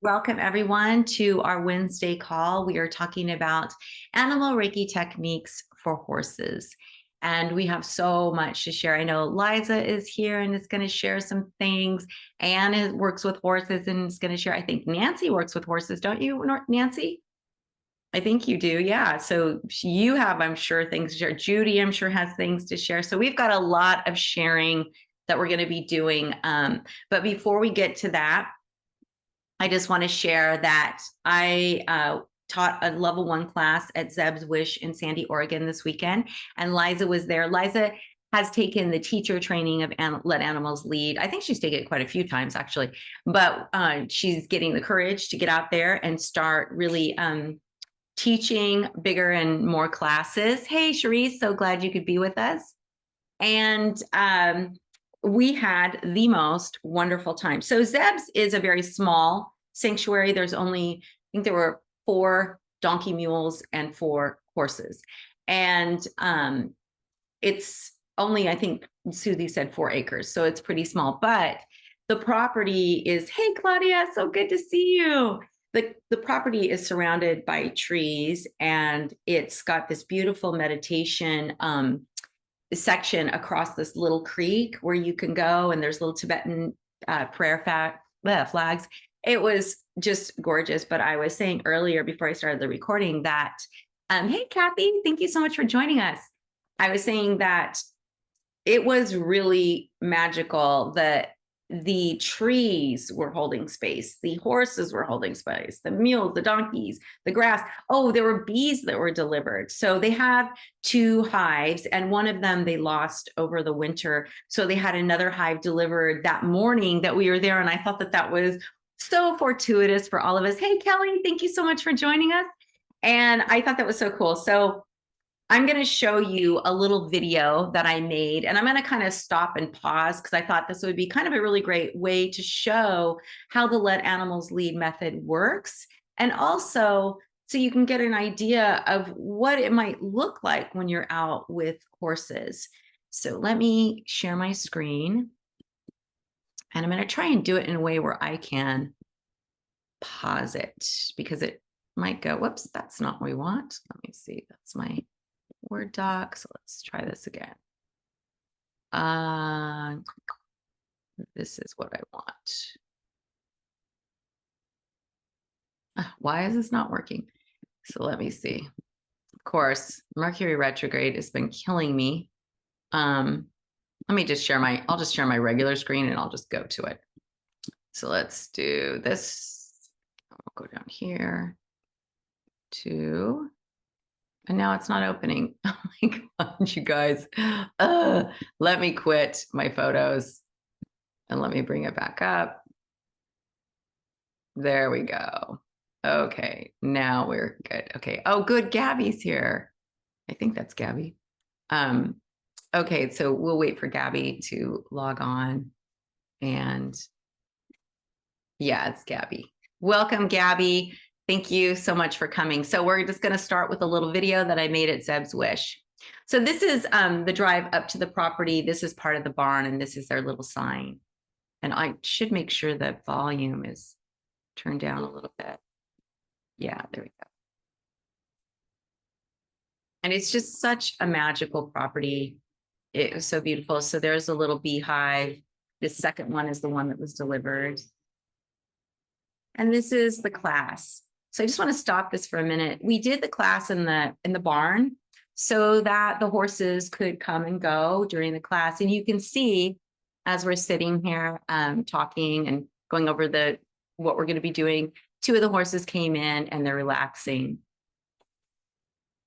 Welcome everyone to our Wednesday call. We are talking about animal Reiki techniques for horses. And we have so much to share. I know Liza is here and is going to share some things. Anne works with horses and is going to share. I think Nancy works with horses, don't you, Nancy? I think you do. Yeah. So you have, I'm sure, things to share. Judy, I'm sure, has things to share. So we've got a lot of sharing that we're going to be doing. But before we get to that, I just want to share that I taught a level 1 class at Zeb's Wish in Sandy, Oregon this weekend, and Liza was there. Liza has taken the teacher training of Let Animals Lead. I think she's taken it quite a few times, actually, but she's getting the courage to get out there and start really teaching bigger and more classes. Hey, Cherise, so glad you could be with us. And we had the most wonderful time. So Zeb's is a very small sanctuary. There's only, I think there were 4 donkey mules and 4 horses. And it's only, I think Susie said 4 acres. So it's pretty small, but the property is, hey, Claudia, so good to see you. The property is surrounded by trees, and it's got this beautiful meditation section across this little creek where you can go, and there's little Tibetan prayer flags. It was just gorgeous. But I was saying earlier before I started the recording that, hey, Kathy, thank you so much for joining us. I was saying that it was really magical that the trees were holding space, the horses were holding space, the mules, the donkeys, the grass. Oh, there were bees that were delivered. So they have 2 hives, and one of them they lost over the winter. So they had another hive delivered that morning that we were there. And I thought that that was so fortuitous for all of us. Hey, Kelly, thank you so much for joining us. And I thought that was so cool. So I'm going to show you a little video that I made, and I'm going to kind of stop and pause because I thought this would be kind of a really great way to show how the Let Animals Lead method works, and also so you can get an idea of what it might look like when you're out with horses. So let me share my screen, and I'm going to try and do it in a way where I can pause it because it might go, whoops, that's not what we want. Let me see. That's my Word doc. So let's try this again. This is what I want. Why is this not working? So let me see. Of course, Mercury retrograde has been killing me. Let me just share I'll just share my regular screen and I'll just go to it. So let's do this. I'll go down here to, and now it's not opening. Oh my God, you guys. Let me quit my photos and let me bring it back up. There we go. Okay, now we're good. Okay. Oh, good. Gabby's here. I think that's Gabby. Okay, so we'll wait for Gabby to log on. And yeah, it's Gabby. Welcome, Gabby. Thank you so much for coming. So we're just going to start with a little video that I made at Zeb's Wish. So this is the drive up to the property. This is part of the barn, and this is their little sign. And I should make sure that volume is turned down a little bit. Yeah, there we go. And it's just such a magical property. It was so beautiful. So there's a little beehive. This second one is the one that was delivered. And this is the class. So I just want to stop this for a minute. We did the class in the barn so that the horses could come and go during the class. And you can see as we're sitting here talking and going over what we're going to be doing, 2 of the horses came in and they're relaxing.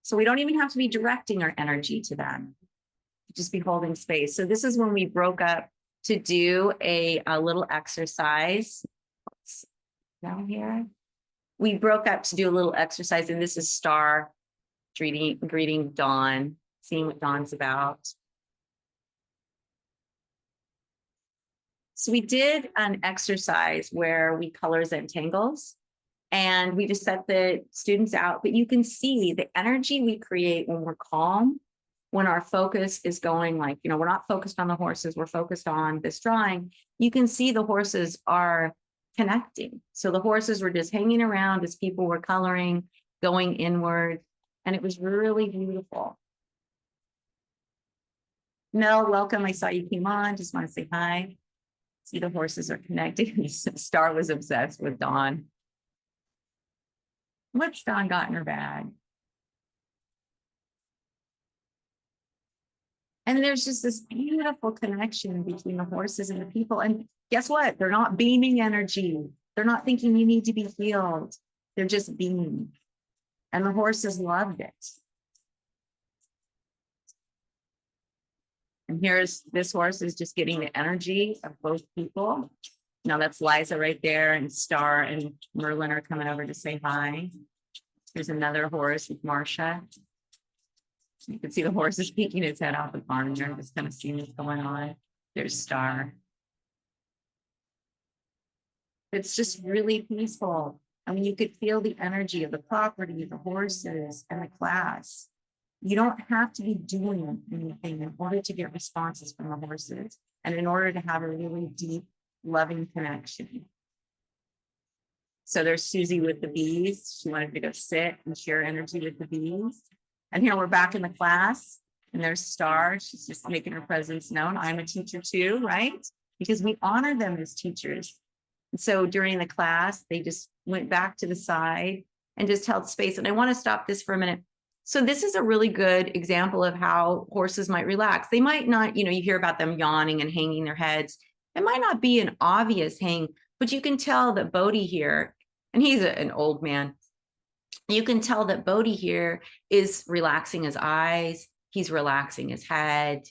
So we don't even have to be directing our energy to them. Just be holding space. So this is when we broke up to do a little exercise. Down here. We broke up to do a little exercise, and this is Star greeting Dawn, seeing what Dawn's about. So we did an exercise where we color Zentangles, and we just set the students out, but you can see the energy we create when we're calm, when our focus is going like, we're not focused on the horses, we're focused on this drawing. You can see the horses are connecting. So the horses were just hanging around as people were coloring, going inward, and it was really beautiful. Mel, welcome. I saw you came on. Just want to say hi. See, the horses are connecting. Star was obsessed with Dawn. What's Dawn got in her bag? And there's just this beautiful connection between the horses and the people. And guess what? They're not beaming energy. They're not thinking you need to be healed. They're just beaming. And the horses loved it. And here's this horse is just getting the energy of both people. Now that's Liza right there, and Star and Merlin are coming over to say hi. There's another horse with Marsha. You can see the horse is peeking its head off the barn. They're just kind of seeing what's going on. There's Star. It's just really peaceful. I mean, you could feel the energy of the property, the horses, and the class. You don't have to be doing anything in order to get responses from the horses and in order to have a really deep, loving connection. So there's Susie with the bees. She wanted to go sit and share energy with the bees. And here we're back in the class, and there's Star. She's just making her presence known. I'm a teacher too, right? Because we honor them as teachers. And so during the class, they just went back to the side and just held space. And I want to stop this for a minute. So this is a really good example of how horses might relax. They might not, you hear about them yawning and hanging their heads. It might not be an obvious hang, but you can tell that Bodhi here, and he's an old man, you can tell that Bodhi here is relaxing his eyes. He's relaxing his head.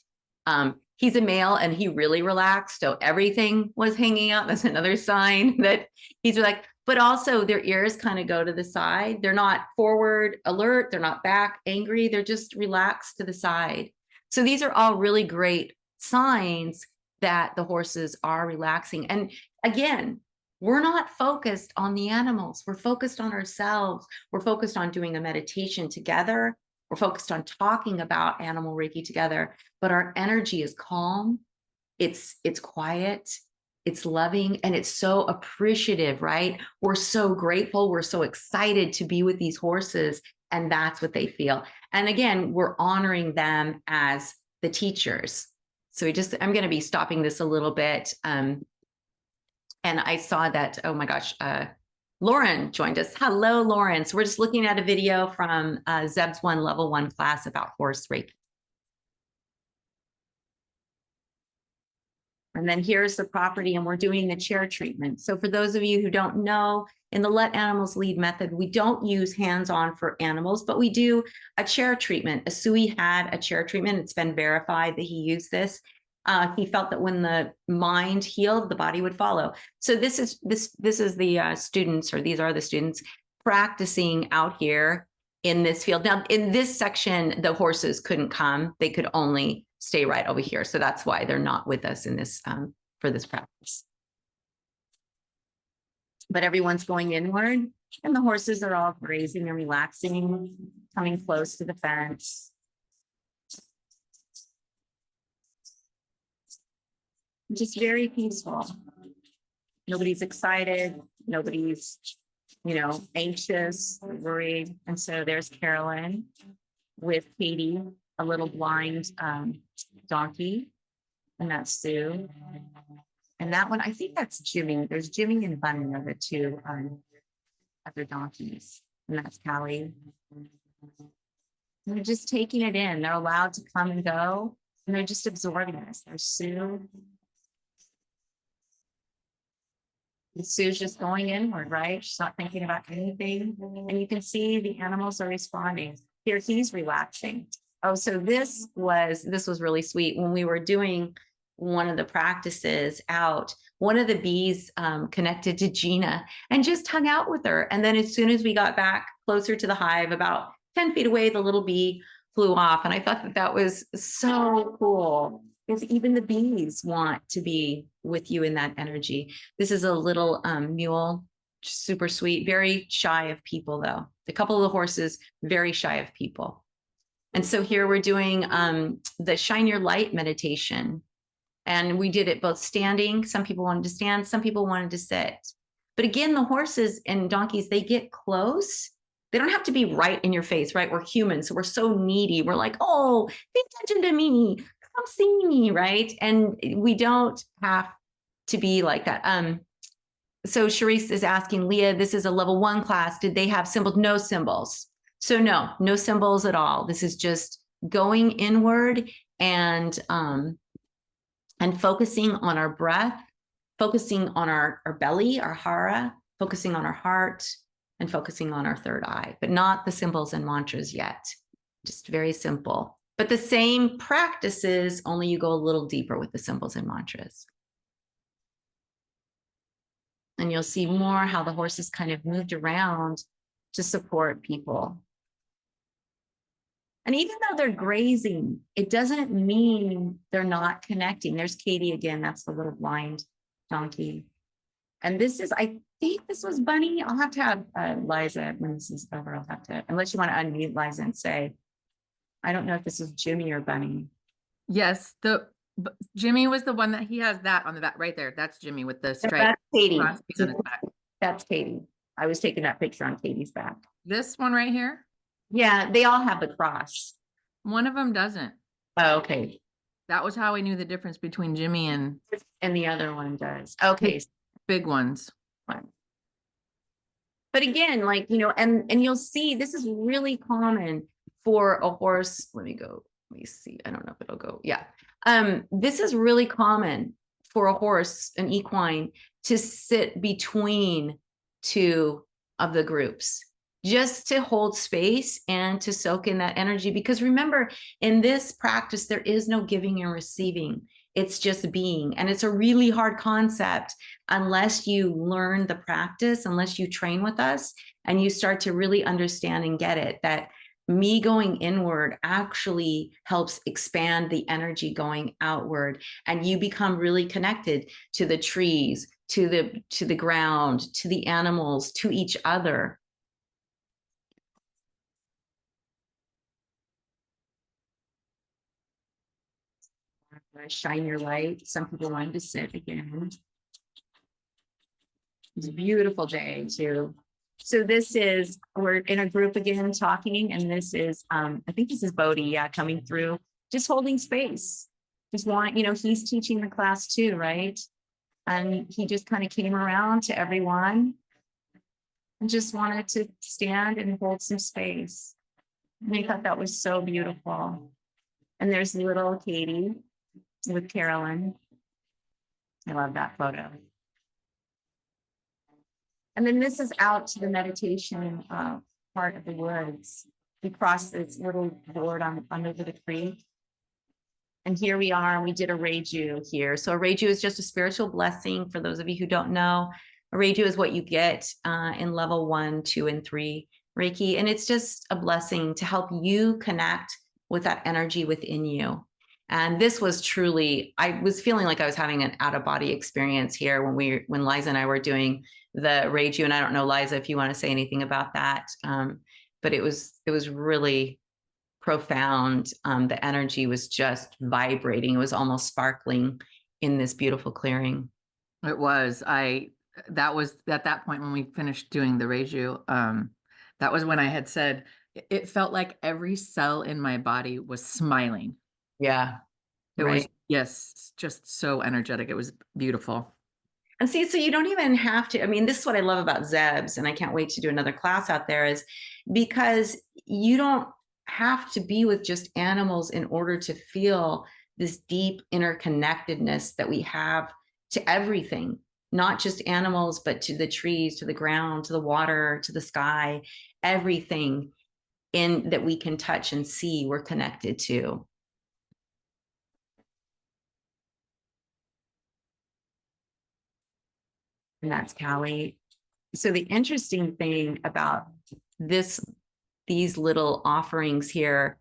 He's a male and he really relaxed. So everything was hanging out. That's another sign that he's like, but also their ears kind of go to the side. They're not forward alert. They're not back angry. They're just relaxed to the side. So these are all really great signs that the horses are relaxing. And again, we're not focused on the animals. We're focused on ourselves. We're focused on doing a meditation together. We're focused on talking about Animal Reiki together, but our energy is calm. It's quiet. It's loving, and it's so appreciative, right? We're so grateful. We're so excited to be with these horses, and that's what they feel. And again, we're honoring them as the teachers. So I'm going to be stopping this a little bit. And I saw that, oh my gosh, Lauren joined us. Hello, Lauren. So we're just looking at a video from Zeb's level 1 class about horse Reiki. And then here's the property, and we're doing the chair treatment. So for those of you who don't know, in the Let Animals Lead method, we don't use hands-on for animals, but we do a chair treatment. Asui had a chair treatment. It's been verified that he used this. He felt that when the mind healed, the body would follow. So this is the students, or these are the students practicing out here in this field. Now, in this section, the horses couldn't come; they could only stay right over here. So that's why they're not with us in this for this practice. But everyone's going inward, and the horses are all grazing and relaxing, coming close to the fence. Just very peaceful. Nobody's excited. Nobody's, anxious, worried. And so there's Carolyn with Katie, a little blind donkey, and that's Sue. And that one, I think that's Jimmy. There's Jimmy and Bunny are the two other donkeys, and that's Callie. And they're just taking it in. They're allowed to come and go, and they're just absorbing this. There's Sue. And Sue's just going inward, right? She's not thinking about anything. And you can see the animals are responding. Here, he's relaxing. Oh, so this was really sweet. When we were doing one of the practices out, one of the bees connected to Gina and just hung out with her. And then as soon as we got back closer to the hive, about 10 feet away, the little bee flew off. And I thought that was so cool, because even the bees want to be with you in that energy. This is a little mule, super sweet, very shy of people though. A couple of the horses, very shy of people. And so here we're doing the Shine Your Light meditation. And we did it both standing. Some people wanted to stand, some people wanted to sit. But again, the horses and donkeys, they get close. They don't have to be right in your face, right? We're humans, so we're so needy. We're like, oh, pay attention to me, come see me, right? And we don't have to be like that. So Sharice is asking, Leah, this is a level 1 class. Did they have symbols? No symbols. So no symbols at all. This is just going inward and focusing on our breath, focusing on our belly, our hara, focusing on our heart, and focusing on our third eye, but not the symbols and mantras yet. Just very simple. But the same practices, only you go a little deeper with the symbols and mantras. And you'll see more how the horses kind of moved around to support people. And even though they're grazing, it doesn't mean they're not connecting. There's Katie again. That's the little blind donkey. And this is, I think this was Bunny. I'll have to have Liza, when this is over, I'll have to, unless you want to unmute Liza and say, I don't know if this is Jimmy or Bunny. Yes, Jimmy was the one that he has that on the back right there. That's Jimmy with the stripe. That's Katie. On his back. That's Katie. I was taking that picture on Katie's back. This one right here? Yeah, they all have the cross. One of them doesn't. Oh, okay. That was how I knew the difference between Jimmy and the other one does. Okay. Big ones. But again, like, you know, and you'll see this is really common for a horse. Let me see. I don't know if it'll go. Yeah. This is really common for a horse, an equine, to sit between two of the groups, just to hold space and to soak in that energy. Because remember, in this practice, there is no giving and receiving. It's just being. And it's a really hard concept unless you learn the practice, unless you train with us and you start to really understand and get it, that me going inward actually helps expand the energy going outward. And you become really connected to the trees, to the ground, to the animals, to each other. Shine your light. Some people wanted to sit again. It's a beautiful day too. So this is, we're in a group again talking, and this is, I think this is Bodhi, yeah, coming through, just holding space. Just want, you know, he's teaching the class too, right? And he just kind of came around to everyone and just wanted to stand and hold some space. And I thought that was so beautiful. And there's little Katie with Carolyn. I love that photo. And then this is out to the meditation part of the woods. We crossed this little board under the creek. And here we are, and we did a Reiju here. So a Reiju is just a spiritual blessing. For those of you who don't know, a Reiju is what you get in level 1, 2, and 3 Reiki. And it's just a blessing to help you connect with that energy within you. And this was truly, I was feeling like I was having an out-of-body experience here when Liza and I were doing the Reiju. And I don't know, Liza, if you want to say anything about that, but it was really profound. The energy was just vibrating. It was almost sparkling in this beautiful clearing. It was. That was at that point when we finished doing the Reiju. That was when I had said, it felt like every cell in my body was smiling. Yeah. It was, yes, just so energetic. It was beautiful. And see, so you don't even have to, I mean, this is what I love about Zebs, and I can't wait to do another class out there, is because you don't have to be with just animals in order to feel this deep interconnectedness that we have to everything, not just animals, but to the trees, to the ground, to the water, to the sky, everything in that we can touch and see, we're connected to. And that's Callie. So the interesting thing about these little offerings here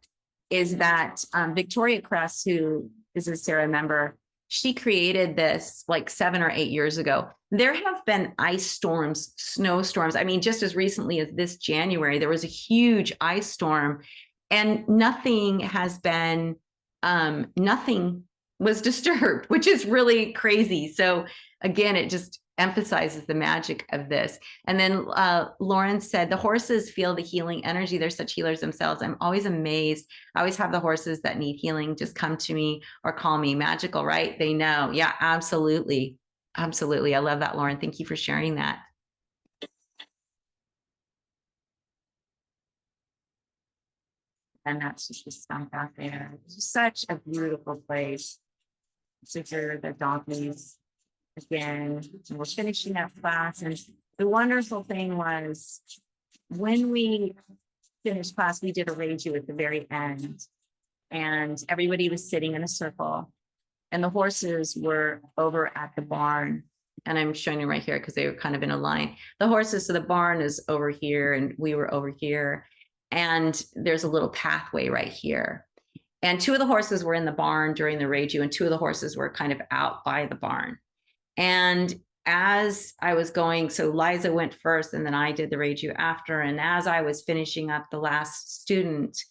is that Victoria Kress, who is a Sarah member, she created this like 7 or 8 years ago. There have been ice storms, snowstorms. I mean, just as recently as this January, there was a huge ice storm, and nothing was disturbed, which is really crazy. So again, it just emphasizes the magic of this. And then Lauren said, the horses feel the healing energy. They're such healers themselves. I'm always amazed. I always have the horses that need healing just come to me or call me. Magical, right? They know. Yeah, absolutely. Absolutely. I love that, Lauren. Thank you for sharing that. And that's just the stump out there. It's such a beautiful place. So here are the donkeys again. And we're finishing up class. And the wonderful thing was when we finished class, we did a reiju at the very end. And everybody was sitting in a circle. And the horses were over at the barn. And I'm showing you right here because they were kind of in a line. The horses, so the barn is over here and we were over here. And there's a little pathway right here. And two of the horses were in the barn during the reiju, and two of the horses were kind of out by the barn. And as I was going, so Liza went first and then I did the reiju after. And as I was finishing up the last student,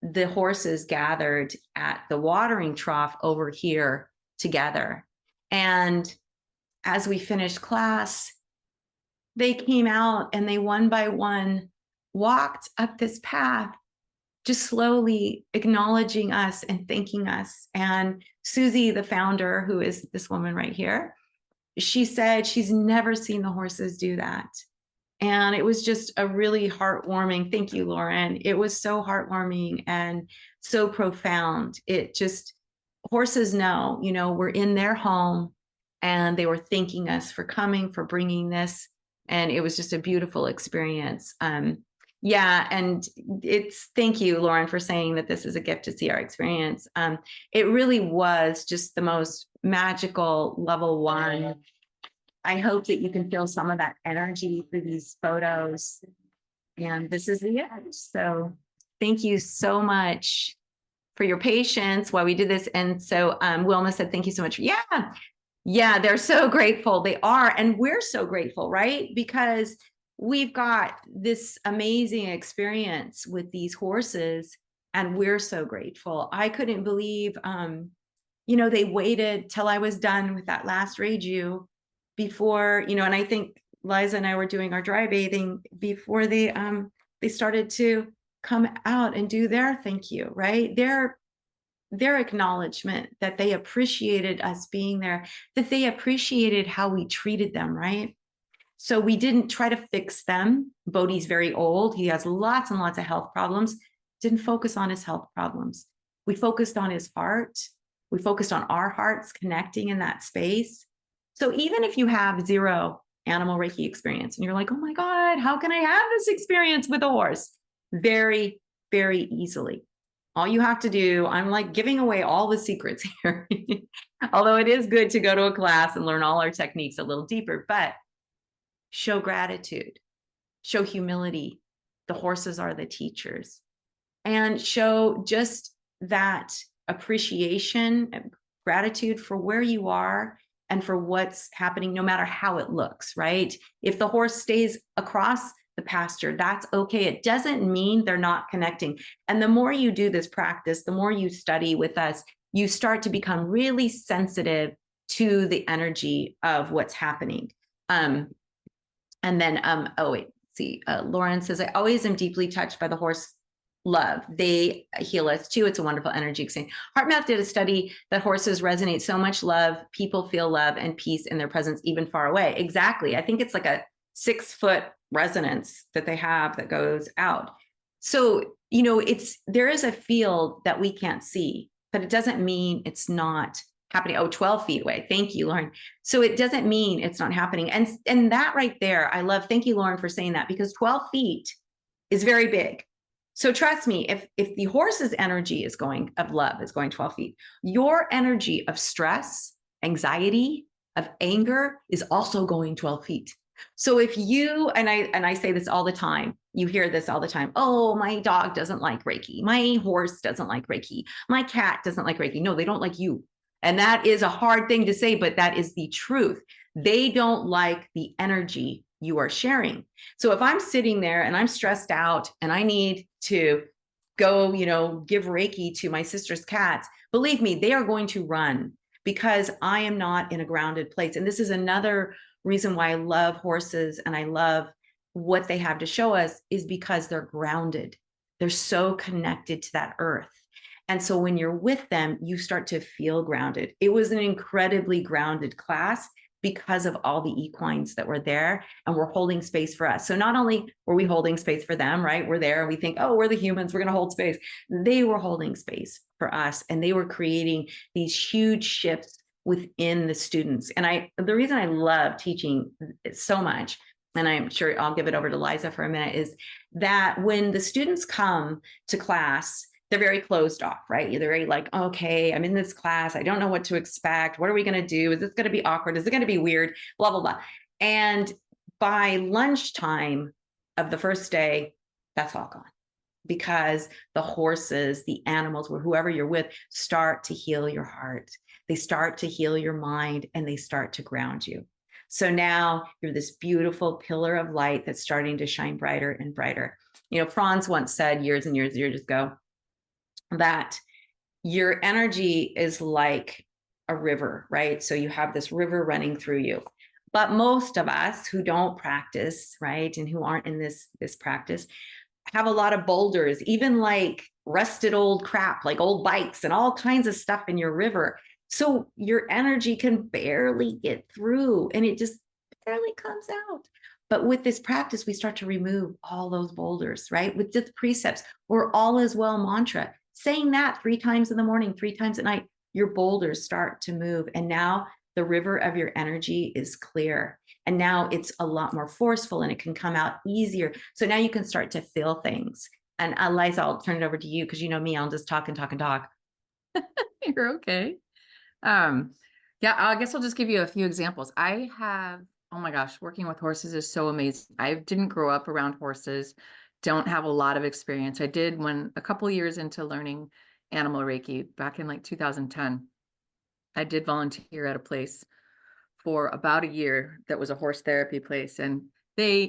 the horses gathered at the watering trough over here together. And as we finished class, they came out and they one by one walked up this path, just slowly acknowledging us and thanking us. And Susie, the founder, who is this woman right here, she said she's never seen the horses do that. And it was just a really heartwarming, thank you, Lauren. It was so heartwarming and so profound. It just, horses know, you know, we're in their home and they were thanking us for coming, for bringing this. And it was just a beautiful experience. Yeah, and it's, thank you, Lauren, for saying that this is a gift to see our experience. It really was just the most magical level one. I hope that you can feel some of that energy through these photos. And this is the end. So thank you so much for your patience while we did this. And so Wilma said, thank you so much. Yeah, they're so grateful. They are. And we're so grateful, right? Because we've got this amazing experience with these horses and we're so grateful. I couldn't believe, you know, they waited till I was done with that last reiju before, you know, and I think Liza and I were doing our dry bathing before they started to come out and do their thank you, right? Their acknowledgement that they appreciated us being there, that they appreciated how we treated them, right? So we didn't try to fix them. Bodhi's very old. He has lots and lots of health problems. Didn't focus on his health problems. We focused on his heart. We focused on our hearts connecting in that space. So even if you have zero animal Reiki experience and you're like, oh my God, how can I have this experience with a horse? Very, very easily. All you have to do, I'm like giving away all the secrets here. Although it is good to go to a class and learn all our techniques a little deeper, but show gratitude, show humility. The horses are the teachers. And show just that appreciation, gratitude for where you are and for what's happening, no matter how it looks, right? If the horse stays across the pasture, that's okay. It doesn't mean they're not connecting. And the more you do this practice, the more you study with us, you start to become really sensitive to the energy of what's happening. And then, oh, wait, see, Lauren says, I always am deeply touched by the horse love. They heal us too. It's a wonderful energy exchange. HeartMath did a study that horses resonate so much love. People feel love and peace in their presence, even far away. Exactly. I think it's like a 6-foot resonance that they have that goes out. So, you know, there is a field that we can't see, but it doesn't mean it's not happening. Oh, 12 feet away. Thank you, Lauren. So it doesn't mean it's not happening. And that right there, I love, thank you, Lauren, for saying that, because 12 feet is very big. So trust me, if the horse's energy of love is going 12 feet, your energy of stress, anxiety, of anger is also going 12 feet. So if you, and I say this all the time, you hear this all the time. Oh, my dog doesn't like Reiki. My horse doesn't like Reiki. My cat doesn't like Reiki. No, they don't like you. And that is a hard thing to say, but that is the truth. They don't like the energy you are sharing. So if I'm sitting there and I'm stressed out and I need to go, you know, give Reiki to my sister's cats, believe me, they are going to run because I am not in a grounded place. And this is another reason why I love horses and I love what they have to show us is because they're grounded. They're so connected to that earth. And so when you're with them, you start to feel grounded. It was an incredibly grounded class because of all the equines that were there and were holding space for us. So not only were we holding space for them, right? We're there and we think, oh, we're the humans, we're going to hold space. They were holding space for us and they were creating these huge shifts within the students. And the reason I love teaching so much, and I'm sure I'll give it over to Liza for a minute, is that when the students come to class, they're very closed off, right? They're very like, okay, I'm in this class. I don't know what to expect. What are we going to do? Is this going to be awkward? Is it going to be weird? Blah, blah, blah. And by lunchtime of the first day, that's all gone because the horses, the animals, or whoever you're with, start to heal your heart. They start to heal your mind and they start to ground you. So now you're this beautiful pillar of light that's starting to shine brighter and brighter. You know, Franz once said years and years ago that your energy is like a river, right? So you have this river running through you. But most of us who don't practice, right, and who aren't in this practice, have a lot of boulders, even like rusted old crap, like old bikes and all kinds of stuff in your river. So your energy can barely get through and it just barely comes out. But with this practice, we start to remove all those boulders, right? With just precepts or all is well mantra, saying that 3 times in the morning, 3 times at night, your boulders start to move. And now the river of your energy is clear. And now it's a lot more forceful and it can come out easier. So now you can start to feel things. And Liza, I'll turn it over to you because you know me, I'll just talk and talk and talk. You're okay. Um, yeah, I guess I'll just give you a few examples. I have, oh my gosh, working with horses is so amazing. I didn't grow up around horses, don't have a lot of experience. I did when a couple years into learning Animal Reiki back in like 2010. I did volunteer at a place for about a year that was a horse therapy place. And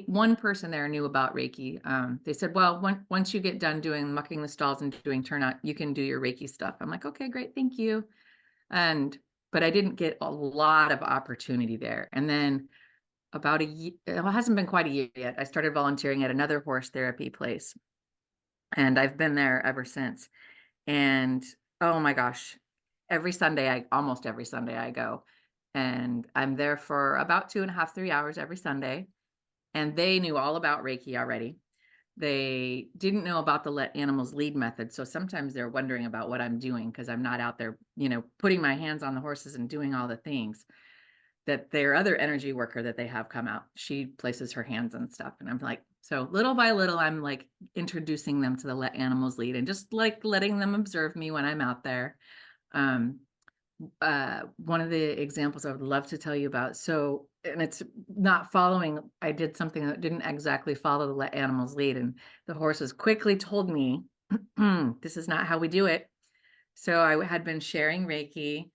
one person there knew about Reiki. They said, well, once you get done doing mucking the stalls and doing turnout, you can do your Reiki stuff. I'm like, okay, great. Thank you. But I didn't get a lot of opportunity there. And then about a year, it hasn't been quite a year yet. I started volunteering at another horse therapy place. And I've been there ever since. And oh my gosh, almost every Sunday I go. And I'm there for about 2.5, 3 hours every Sunday. And they knew all about Reiki already. They didn't know about the let animals lead method. So sometimes they're wondering about what I'm doing because I'm not out there, putting my hands on the horses and doing all the things that their other energy worker that they have come out. She places her hands and stuff. And I'm like, so little by little, I'm like introducing them to the let animals lead and just like letting them observe me when I'm out there. Um, One of the examples I would love to tell you about. So, and it's not following, I did something that didn't exactly follow the let animals lead. And the horses quickly told me, this is not how we do it. So I had been sharing Reiki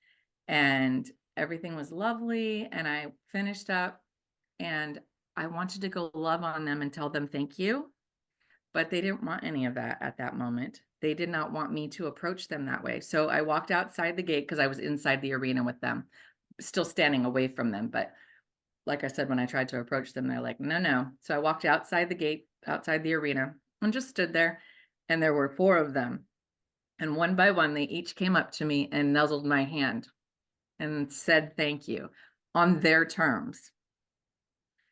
and everything was lovely. And I finished up and I wanted to go love on them and tell them thank you. But they didn't want any of that at that moment. They did not want me to approach them that way. So I walked outside the gate because I was inside the arena with them, still standing away from them. But like I said, when I tried to approach them, they're like, no, no. So I walked outside the gate, outside the arena, and just stood there. And there were 4 of them. And one by one, they each came up to me and nuzzled my hand and said thank you on their terms.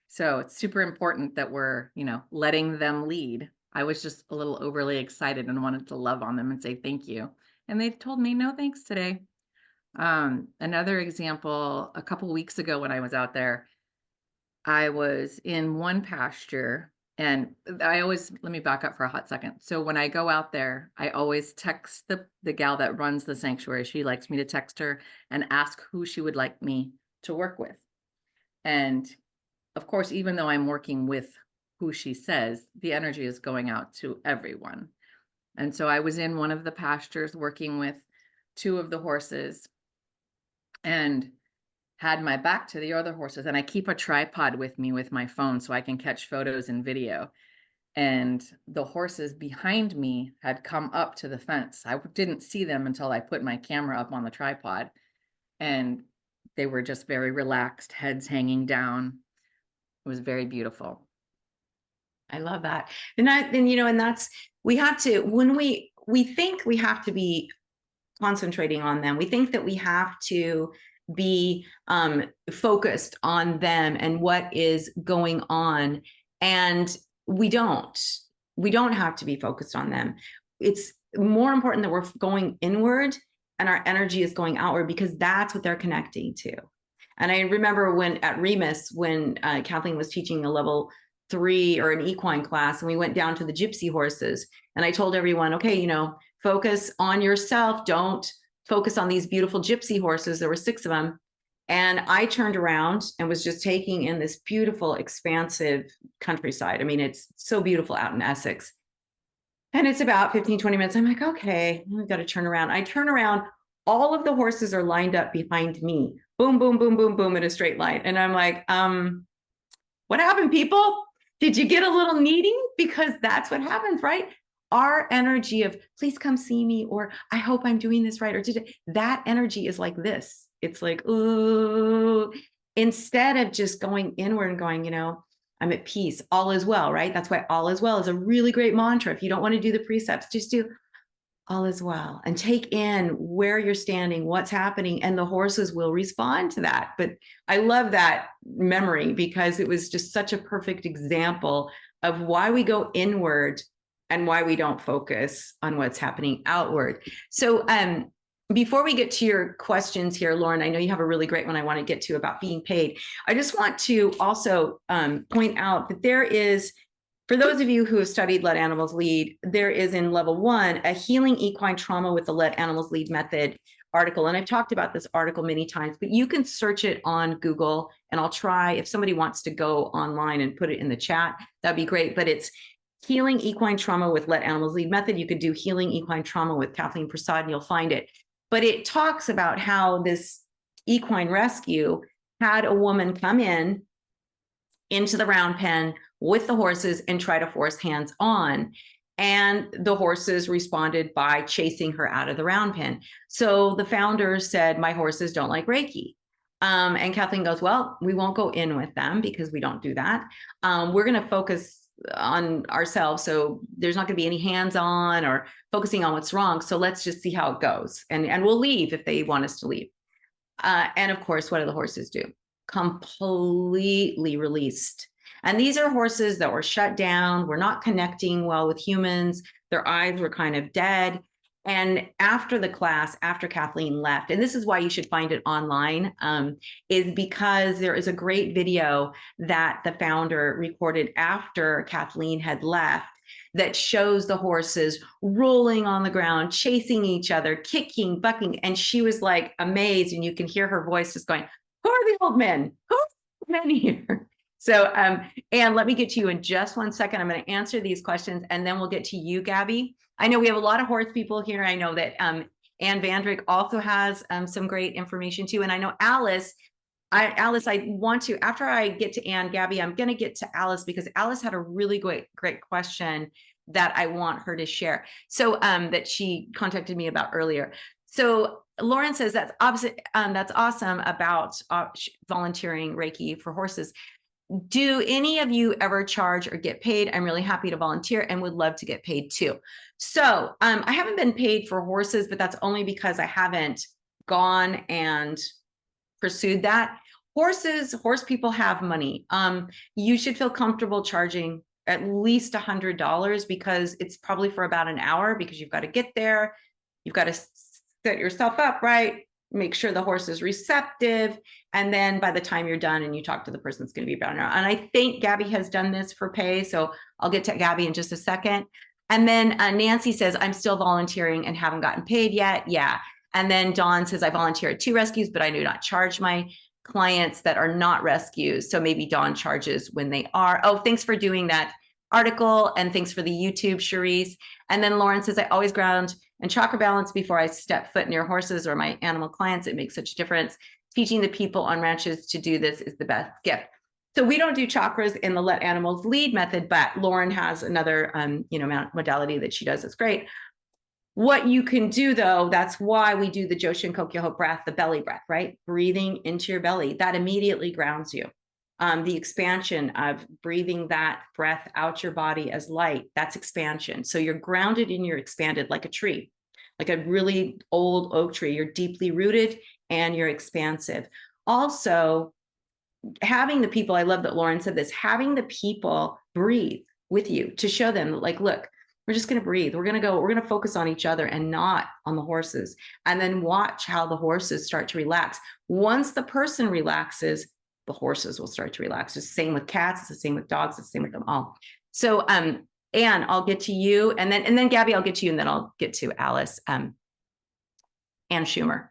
So it's super important that we're, letting them lead. I was just a little overly excited and wanted to love on them and say thank you. And they told me no thanks today. Another example, a couple weeks ago when I was out there, I was in one pasture and let me back up for a hot second. So when I go out there, I always text the gal that runs the sanctuary. She likes me to text her and ask who she would like me to work with. And of course, even though I'm working with who she says, the energy is going out to everyone. And so I was in one of the pastures working with 2 of the horses and had my back to the other horses. And I keep a tripod with me with my phone so I can catch photos and video. And the horses behind me had come up to the fence. I didn't see them until I put my camera up on the tripod. And They were just very relaxed, heads hanging down. It was very beautiful. I love that. And that's, we have to, when we think we have to be concentrating on them, we think that we have to be focused on them and what is going on. And we don't. We don't have to be focused on them. It's more important that we're going inward and our energy is going outward, because that's what they're connecting to. And I remember when at Remus, when Kathleen was teaching a level 3 or an equine class, and we went down to the gypsy horses, and I told everyone, okay, focus on yourself. Don't focus on these beautiful gypsy horses. There were 6 of them. And I turned around and was just taking in this beautiful, expansive countryside. I mean, it's so beautiful out in Essex. And it's about 15, 20 minutes. I'm like, okay, I've got to turn around. I turn around. All of the horses are lined up behind me. Boom, boom, boom, boom, boom in a straight line. And I'm like, what happened, people? Did you get a little needy? Because that's what happens, right? Our energy of please come see me, or I hope I'm doing this right, or that energy is like this. It's like, ooh, instead of just going inward and going, I'm at peace, all is well, right? That's why all is well is a really great mantra. If you don't want to do the precepts, just do all is well and take in where you're standing, what's happening, and the horses will respond to that. But I love that memory because it was just such a perfect example of why we go inward and why we don't focus on what's happening outward. So before we get to your questions here, Lauren, I know you have a really great one I want to get to about being paid. I just want to also point out that there is, for those of you who have studied Let Animals Lead, there is in level 1, a healing equine trauma with the Let Animals Lead method article. And I've talked about this article many times, but you can search it on Google, and I'll try, if somebody wants to go online and put it in the chat, that'd be great. But it's healing equine trauma with Let Animals Lead method. You could do healing equine trauma with Kathleen Prasad and you'll find it. But it talks about how this equine rescue had a woman come into the round pen with the horses and try to force hands on. And the horses responded by chasing her out of the round pen. So the founder said, my horses don't like Reiki. And Kathleen goes, well, we won't go in with them because we don't do that. We're going to focus on ourselves. So there's not going to be any hands-on or focusing on what's wrong. So let's just see how it goes. And we'll leave if they want us to leave. And of course, what do the horses do? Completely released. And these are horses that were shut down, were not connecting well with humans. Their eyes were kind of dead. And after the class, after Kathleen left, and this is why you should find it online, is because there is a great video that the founder recorded after Kathleen had left that shows the horses rolling on the ground, chasing each other, kicking, bucking. And she was like amazed, and you can hear her voice just going, who are the old men? Who are the men here? So, and let me get to you in just one second. I'm going to answer these questions, and then we'll get to you, Gabby. I know we have a lot of horse people here. I know that Ann Vandrick also has some great information too. And I know Alice, I want to, after I get to Ann, Gabby, I'm going to get to Alice because Alice had a really great question that I want her to share. So that she contacted me about earlier. So Lauren says that's opposite. That's awesome about volunteering Reiki for horses. Do any of you ever charge or get paid? I'm really happy to volunteer and would love to get paid too. So I haven't been paid for horses, but that's only because I haven't gone and pursued that. Horse people have money. You should feel comfortable charging at least $100 because it's probably for about an hour because you've got to get there. You've got to set yourself up right, make sure the horse is receptive. And then by the time you're done and you talk to the person, it's going to be about an hour. And I think Gabby has done this for pay. So I'll get to Gabby in just a second. And then Nancy says, I'm still volunteering and haven't gotten paid yet. Yeah. And then Dawn says, I volunteer at 2 rescues, but I do not charge my clients that are not rescues. So maybe Dawn charges when they are. Oh, thanks for doing that article. And thanks for the YouTube, Cherise. And then Lauren says, I always ground and chakra balance before I step foot near horses or my animal clients. It makes such a difference. Teaching the people on ranches to do this is the best gift. So we don't do chakras in the Let Animals Lead method, but Lauren has another modality that she does. It's great. What you can do though, that's why we do the Joshin Kokyoho breath, the belly breath, right? Breathing into your belly. That immediately grounds you. The expansion of breathing that breath out your body as light, that's expansion. So you're grounded and you're expanded like a tree, like a really old oak tree. You're deeply rooted and you're expansive. Also, having the people, I love that Lauren said this, having the people breathe with you to show them, like, look, we're just going to breathe. We're going to focus on each other and not on the horses. And then watch how the horses start to relax. Once the person relaxes, the horses will start to relax. It's the same with cats. It's the same with dogs. It's the same with them all. So, Anne, I'll get to you. And then Gabby, I'll get to you. And then I'll get to Alice, Anne Schumann.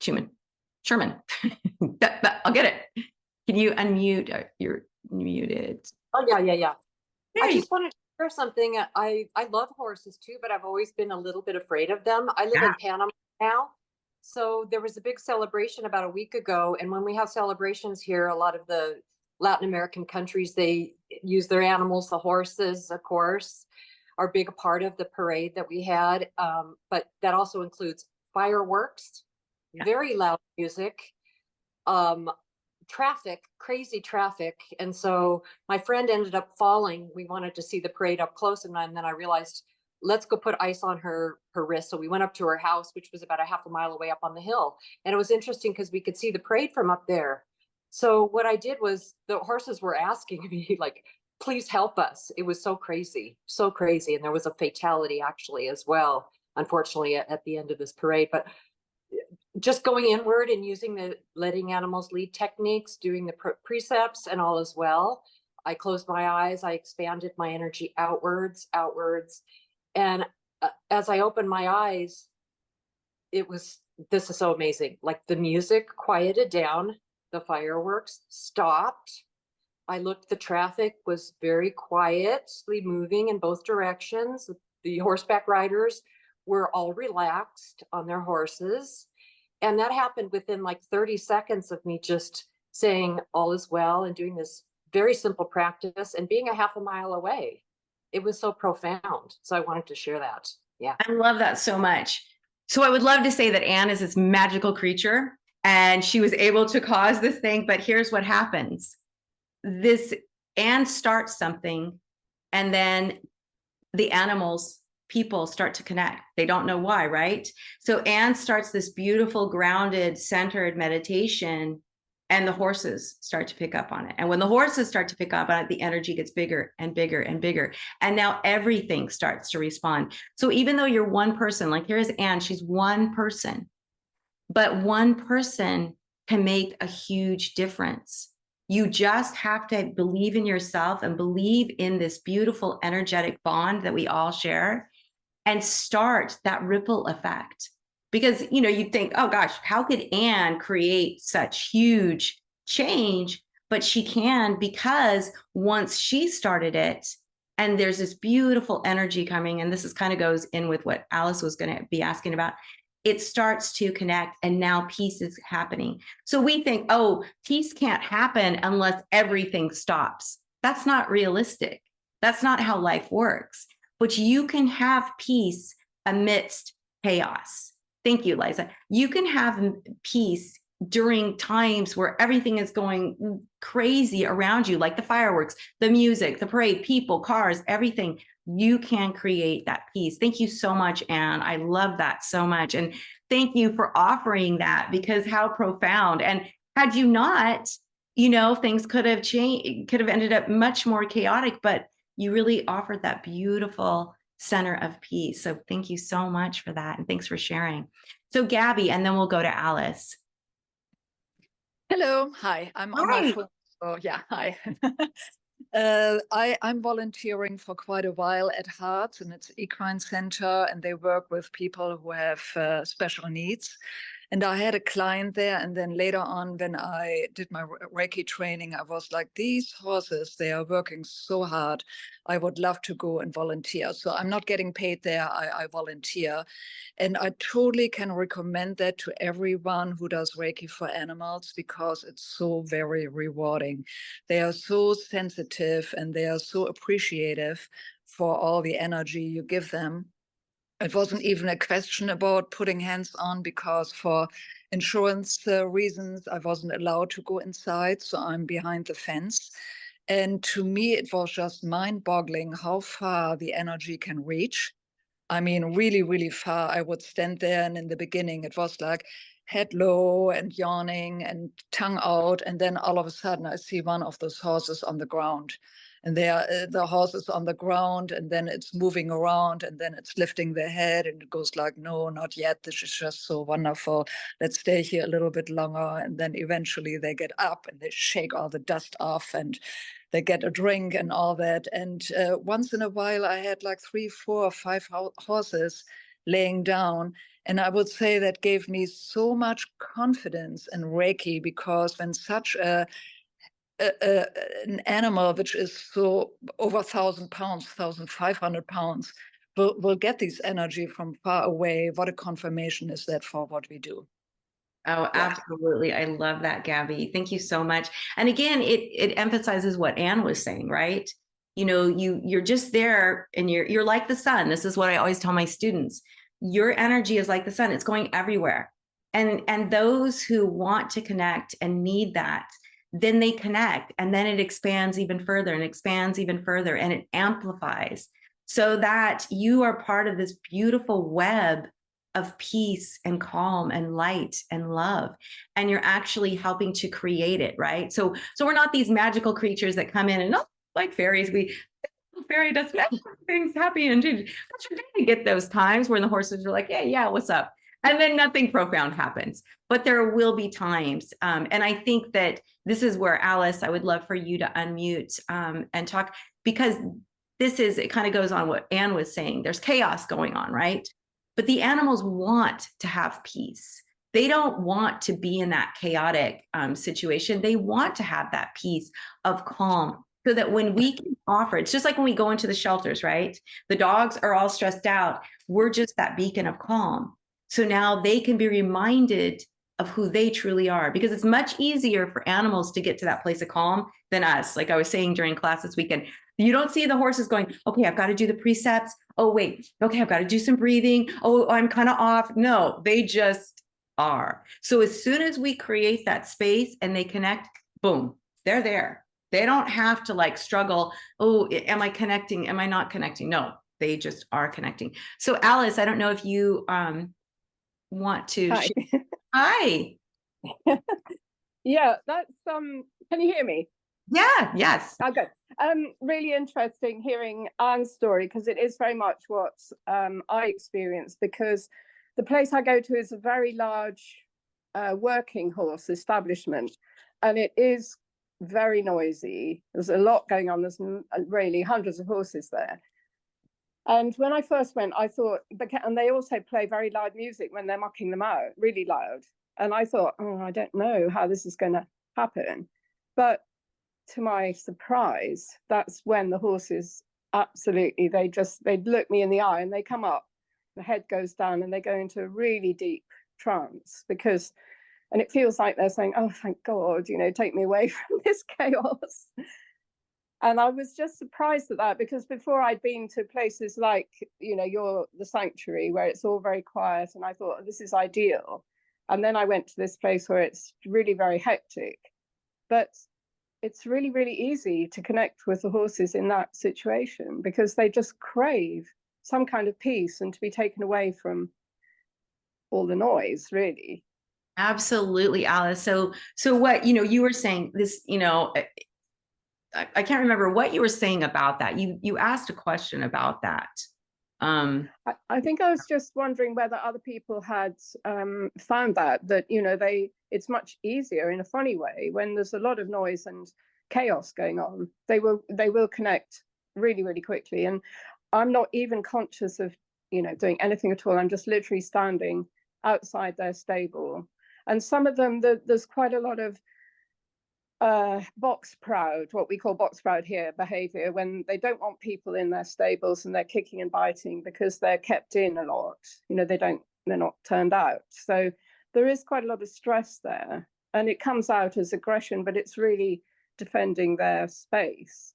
I'll get it. Can you unmute? You're muted. Oh, yeah. There I you just wanted to share something. I love horses too, but I've always been a little bit afraid of them. I live Yeah. in Panama now. So there was a big celebration about a week ago. And when we have celebrations here, a lot of the Latin American countries, they use their animals. The horses, of course, are a big part of the parade that we had. But that also includes fireworks, very loud music, traffic, crazy traffic. And so my friend ended up falling. We wanted to see the parade up close, and then I realized, let's go put ice on her wrist. So we went up to her house, which was about a half a mile away up on the hill. And it was interesting because we could see the parade from up there. So what I did was, the horses were asking me, like, please help us. It was so crazy. And there was a fatality actually as well, unfortunately, at the end of this parade. But just going inward and using the letting animals lead techniques, doing the precepts and all as well. I closed my eyes. I expanded my energy outwards. And as I opened my eyes, this is so amazing. Like, the music quieted down, the fireworks stopped. I looked, the traffic was very quietly moving in both directions. The horseback riders were all relaxed on their horses. And that happened within like 30 seconds of me just saying all is well and doing this very simple practice and being a half a mile away. It was so profound. So I wanted to share that. Yeah. I love that so much. So I would love to say that Anne is this magical creature and she was able to cause this thing, but here's what happens. This Anne starts something, and then the animals, people start to connect. They don't know why, right? So Anne starts this beautiful, grounded, centered meditation, and the horses start to pick up on it. And when the horses start to pick up on it, the energy gets bigger and bigger and bigger. And now everything starts to respond. So even though you're one person, like here's Anne, she's one person, but one person can make a huge difference. You just have to believe in yourself and believe in this beautiful energetic bond that we all share, and start that ripple effect. Because, you'd think, oh gosh, how could Anne create such huge change? But she can, because once she started it, and there's this beautiful energy coming, and this is kind of goes in with what Alice was going to be asking about, it starts to connect, and now peace is happening. So we think, oh, peace can't happen unless everything stops. That's not realistic. That's not how life works. But you can have peace amidst chaos. Thank you, Liza. You can have peace during times where everything is going crazy around you, like the fireworks, the music, the parade, people, cars, everything. You can create that peace. Thank you so much, Anne. I love that so much. And thank you for offering that, because how profound. And had you not, things could have changed, could have ended up much more chaotic, but you really offered that beautiful center of peace. So thank you so much for that. And thanks for sharing. So Gabby, and then we'll go to Alice. Hello. Hi. I'm on my phone. So yeah, hi. I'm volunteering for quite a while at Heart, and it's equine center, and they work with people who have special needs. And I had a client there, and then later on, when I did my Reiki training, I was like, these horses, they are working so hard. I would love to go and volunteer. So I'm not getting paid there. I volunteer. And I totally can recommend that to everyone who does Reiki for animals, because it's so very rewarding. They are so sensitive and they are so appreciative for all the energy you give them. It wasn't even a question about putting hands on, because for insurance reasons, I wasn't allowed to go inside. So I'm behind the fence. And to me, it was just mind-boggling how far the energy can reach. I mean, really, really far. I would stand there, and in the beginning, it was like head low and yawning and tongue out. And then all of a sudden, I see one of those horses on the ground. And the horse is on the ground, and then it's moving around, and then it's lifting their head, and it goes like, no, not yet. This is just so wonderful. Let's stay here a little bit longer. And then eventually they get up and they shake all the dust off, and they get a drink and all that. And once in a while, I had like 3, 4, or 5 horses laying down. And I would say that gave me so much confidence in Reiki, because when such an animal which is so over 1,000 pounds, 1,500 pounds, will get this energy from far away, what a confirmation is that for what we do. Oh, absolutely. I love that, Gabby. Thank you so much. And again, it emphasizes what Anne was saying, right? You know, you're just there, and you're like the sun. This is what I always tell my students. Your energy is like the sun. It's going everywhere. And those who want to connect and need that, then they connect, and then it expands even further and expands even further, and it amplifies, so that you are part of this beautiful web of peace and calm and light and love, and you're actually helping to create it, right? So we're not these magical creatures that come in and, oh, like fairies, fairy does things happy and change. But you're going to get those times when the horses are like, yeah, what's up? And then nothing profound happens. But there will be times. And I think that this is where, Alice, I would love for you to unmute and talk, because it kind of goes on what Anne was saying. There's chaos going on, right? But the animals want to have peace. They don't want to be in that chaotic situation. They want to have that peace of calm, so that when we can offer, it's just like when we go into the shelters, right? The dogs are all stressed out. We're just that beacon of calm. So now they can be reminded of who they truly are, because it's much easier for animals to get to that place of calm than us. Like I was saying during class this weekend, you don't see the horses going, okay, I've got to do the precepts. Oh, wait, okay, I've got to do some breathing. Oh, I'm kind of off. No, they just are. So as soon as we create that space and they connect, boom, they're there. They don't have to like struggle. Oh, am I connecting? Am I not connecting? No, they just are connecting. So Alice, I don't know if you want to. Hi. Hi. Yeah, that's can you hear me? Yeah, yes. Oh, good. Really interesting hearing Anne's story, because it is very much what I experienced, because the place I go to is a very large working horse establishment, and it is very noisy. There's a lot going on. There's really hundreds of horses there. And when I first went, I thought, and they also play very loud music when they're mucking them out, really loud. And I thought, oh, I don't know how this is going to happen. But to my surprise, that's when the horses absolutely, they'd look me in the eye and they come up, the head goes down, and they go into a really deep trance, and it feels like they're saying, oh, thank God, take me away from this chaos. And I was just surprised at that, because before I'd been to places like, the sanctuary, where it's all very quiet, and I thought, oh, this is ideal. And then I went to this place where it's really very hectic. But it's really, really easy to connect with the horses in that situation, because they just crave some kind of peace and to be taken away from all the noise, really. Absolutely, Alice. So what, you were saying this, I can't remember what you were saying about that. You asked a question about that. I think I was just wondering whether other people had found that it's much easier in a funny way when there's a lot of noise and chaos going on. They will connect really, really quickly. And I'm not even conscious of, doing anything at all. I'm just literally standing outside their stable. And some of them, there's quite a lot of box proud, what we call box proud here, behavior, when they don't want people in their stables and they're kicking and biting because they're kept in a lot. They're not turned out. So there is quite a lot of stress there, and it comes out as aggression, but it's really defending their space.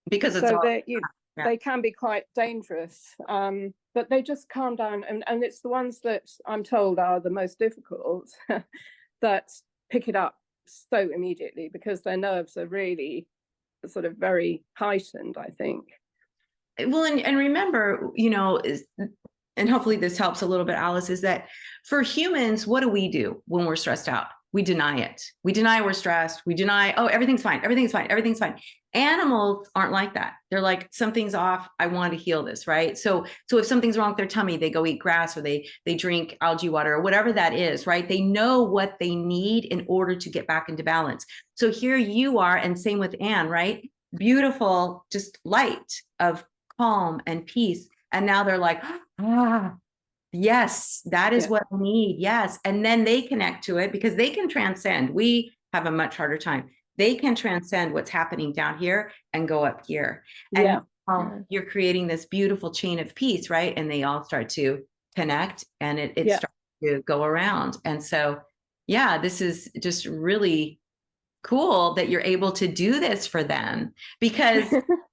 Because it's so they can be quite dangerous. but they just calm down, and it's the ones that I'm told are the most difficult that pick it up so immediately, because their nerves are really sort of very heightened, I think. Well, and remember, and hopefully this helps a little bit, Alice, is that for humans, what do we do when we're stressed out? We deny it. We deny we're stressed. We deny, oh, everything's fine. Everything's fine. Everything's fine. Animals aren't like that. They're like, something's off. I want to heal this, right? So if something's wrong with their tummy, they go eat grass, or they drink algae water, or whatever that is, right? They know what they need in order to get back into balance. So here you are, and same with Anne, right? Beautiful, just light of calm and peace. And now they're like, yes, that is what I need. Yes. And then they connect to it, because they can transcend. We have a much harder time. They can transcend what's happening down here and go up here. And you're creating this beautiful chain of peace, right? And they all start to connect, and it starts to go around. And so, this is just really cool that you're able to do this for them, because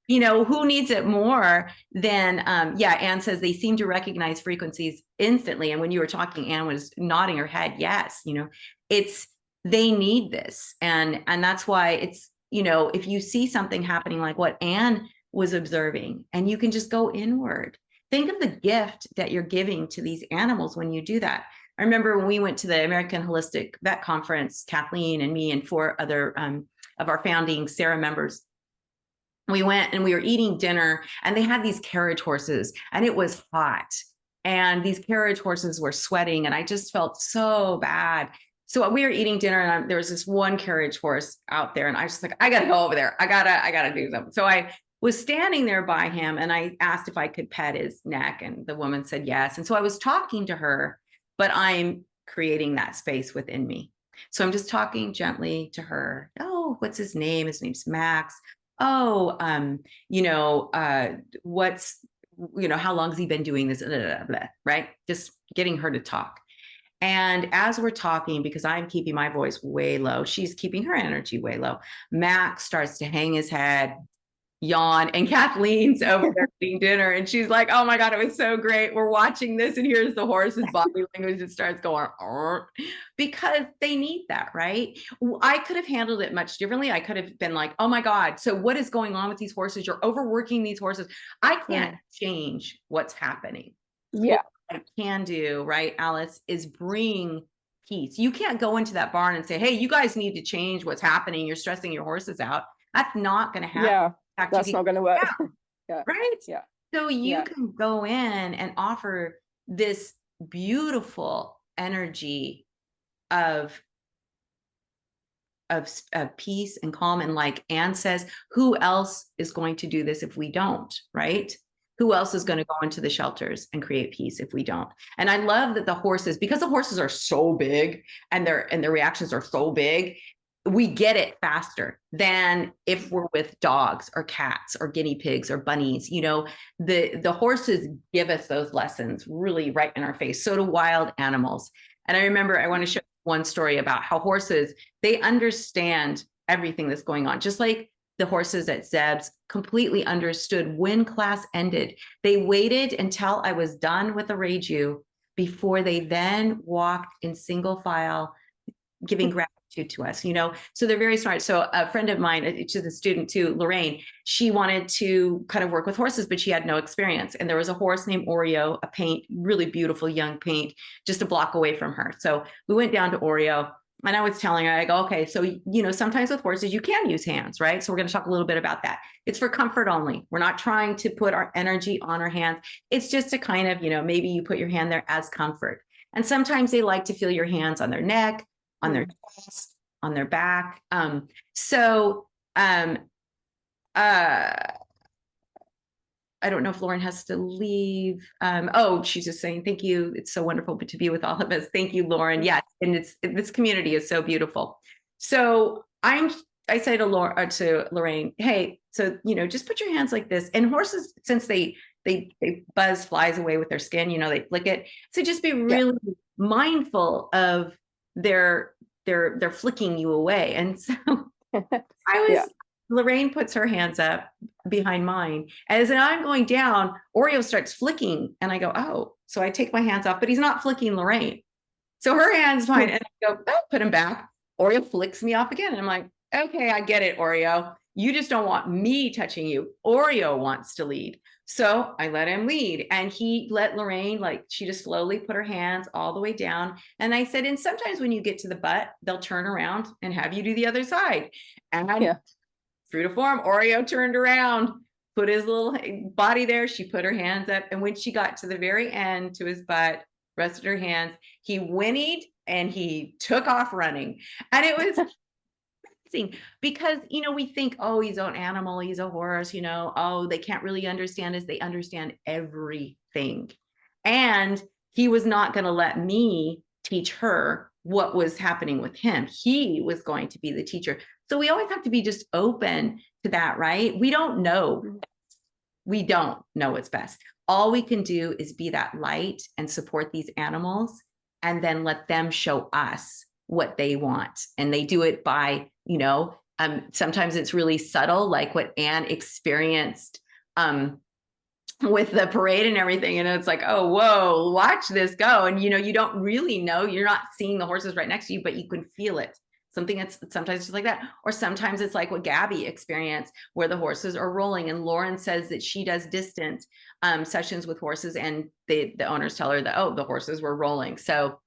who needs it more than Anne says they seem to recognize frequencies instantly. And when you were talking, Anne was nodding her head. Yes, it's, they need this. And that's why it's, if you see something happening like what Anne was observing, and you can just go inward, think of the gift that you're giving to these animals when you do that. I remember when we went to the American Holistic Vet Conference, Kathleen and me and 4 other of our founding Sarah members, we went and we were eating dinner, and they had these carriage horses, and it was hot, and these carriage horses were sweating, and I just felt so bad. So we were eating dinner, and there was this one carriage horse out there, and I was just like, I gotta go over there. I gotta do something. So I was standing there by him, and I asked if I could pet his neck, and the woman said yes. And so I was talking to her, but I'm creating that space within me. So I'm just talking gently to her. Oh, what's his name? His name's Max. Oh, what's, how long has he been doing this? Blah, blah, blah, right? Just getting her to talk. And as we're talking, because I'm keeping my voice way low, she's keeping her energy way low, Max starts to hang his head, yawn, and Kathleen's over there eating dinner, and she's like, oh my God, it was so great. We're watching this, and here's the horse's body language. It starts going, because they need that, right? I could have handled it much differently. I could have been like, oh my God, so what is going on with these horses? You're overworking these horses. I can't change what's happening. Yeah. What I can do, right, Alice, is bring peace. You can't go into that barn and say, hey, you guys need to change what's happening. You're stressing your horses out. That's not going to happen. Yeah. That's not going to work. Right? Yeah. So you can go in and offer this beautiful energy of peace and calm. And like Anne says, who else is going to do this if we don't, right? Who else is going to go into the shelters and create peace if we don't? And I love that the horses, because the horses are so big and their reactions are so big, we get it faster than if we're with dogs or cats or guinea pigs or bunnies. The horses give us those lessons really right in our face. So do wild animals. And I remember, I want to show one story about how horses, they understand everything that's going on. Just like the horses at Zeb's completely understood when class ended. They waited until I was done with the Reiju before they then walked in single file, giving gratitude to us, so they're very smart. So a friend of mine, she's a student too, Lorraine, she wanted to kind of work with horses, but she had no experience. And there was a horse named Oreo, a paint, really beautiful young paint, just a block away from her. So we went down to Oreo, and I was telling her, I go, okay, so, sometimes with horses, you can use hands, right? So we're going to talk a little bit about that. It's for comfort only. We're not trying to put our energy on our hands. It's just to kind of, maybe you put your hand there as comfort. And sometimes they like to feel your hands on their neck, on their chest, on their back. I don't know if Lauren has to leave. She's just saying, thank you. It's so wonderful to be with all of us. Thank you, Lauren. Yes. And this community is so beautiful. So I say to Lorraine, hey, so, just put your hands like this. And horses, since they buzz flies away with their skin, they flick it. So just be really mindful of they're flicking you away. And so Lorraine puts her hands up behind mine. As I'm going down, Oreo starts flicking and I go, oh, so I take my hands off, but he's not flicking Lorraine. So her hand's fine. And I go, oh, put him back. Oreo flicks me off again. And I'm like, okay, I get it, Oreo. You just don't want me touching you. Oreo wants to lead. So I let him lead. And he let Lorraine, like, she just slowly put her hands all the way down. And I said, and sometimes when you get to the butt, they'll turn around and have you do the other side. And true to form, Oreo turned around, put his little body there. She put her hands up. And when she got to the very end, to his butt, rested her hands, he whinnied and he took off running. And it was amazing because, you know, we think, oh, he's an animal, he's a horse, you know, oh, they can't really understand us. They understand everything. And he was not going to let me teach her what was happening with him. He was going to be the teacher. So we always have to be just open to that, right? We don't know. We don't know what's best. All we can do is be that light and support these animals and then let them show us what they want. And they do it by, you know, sometimes it's really subtle, like what Anne experienced with the parade and everything. And it's like, oh, whoa, watch this go. And, you know, you don't really know, you're not seeing the horses right next to you, but you can feel it. Something that's sometimes just like that. Or sometimes it's like what Gabby experienced, where the horses are rolling. And Lauren says that she does distant sessions with horses, and the owners tell her that, oh, the horses were rolling. So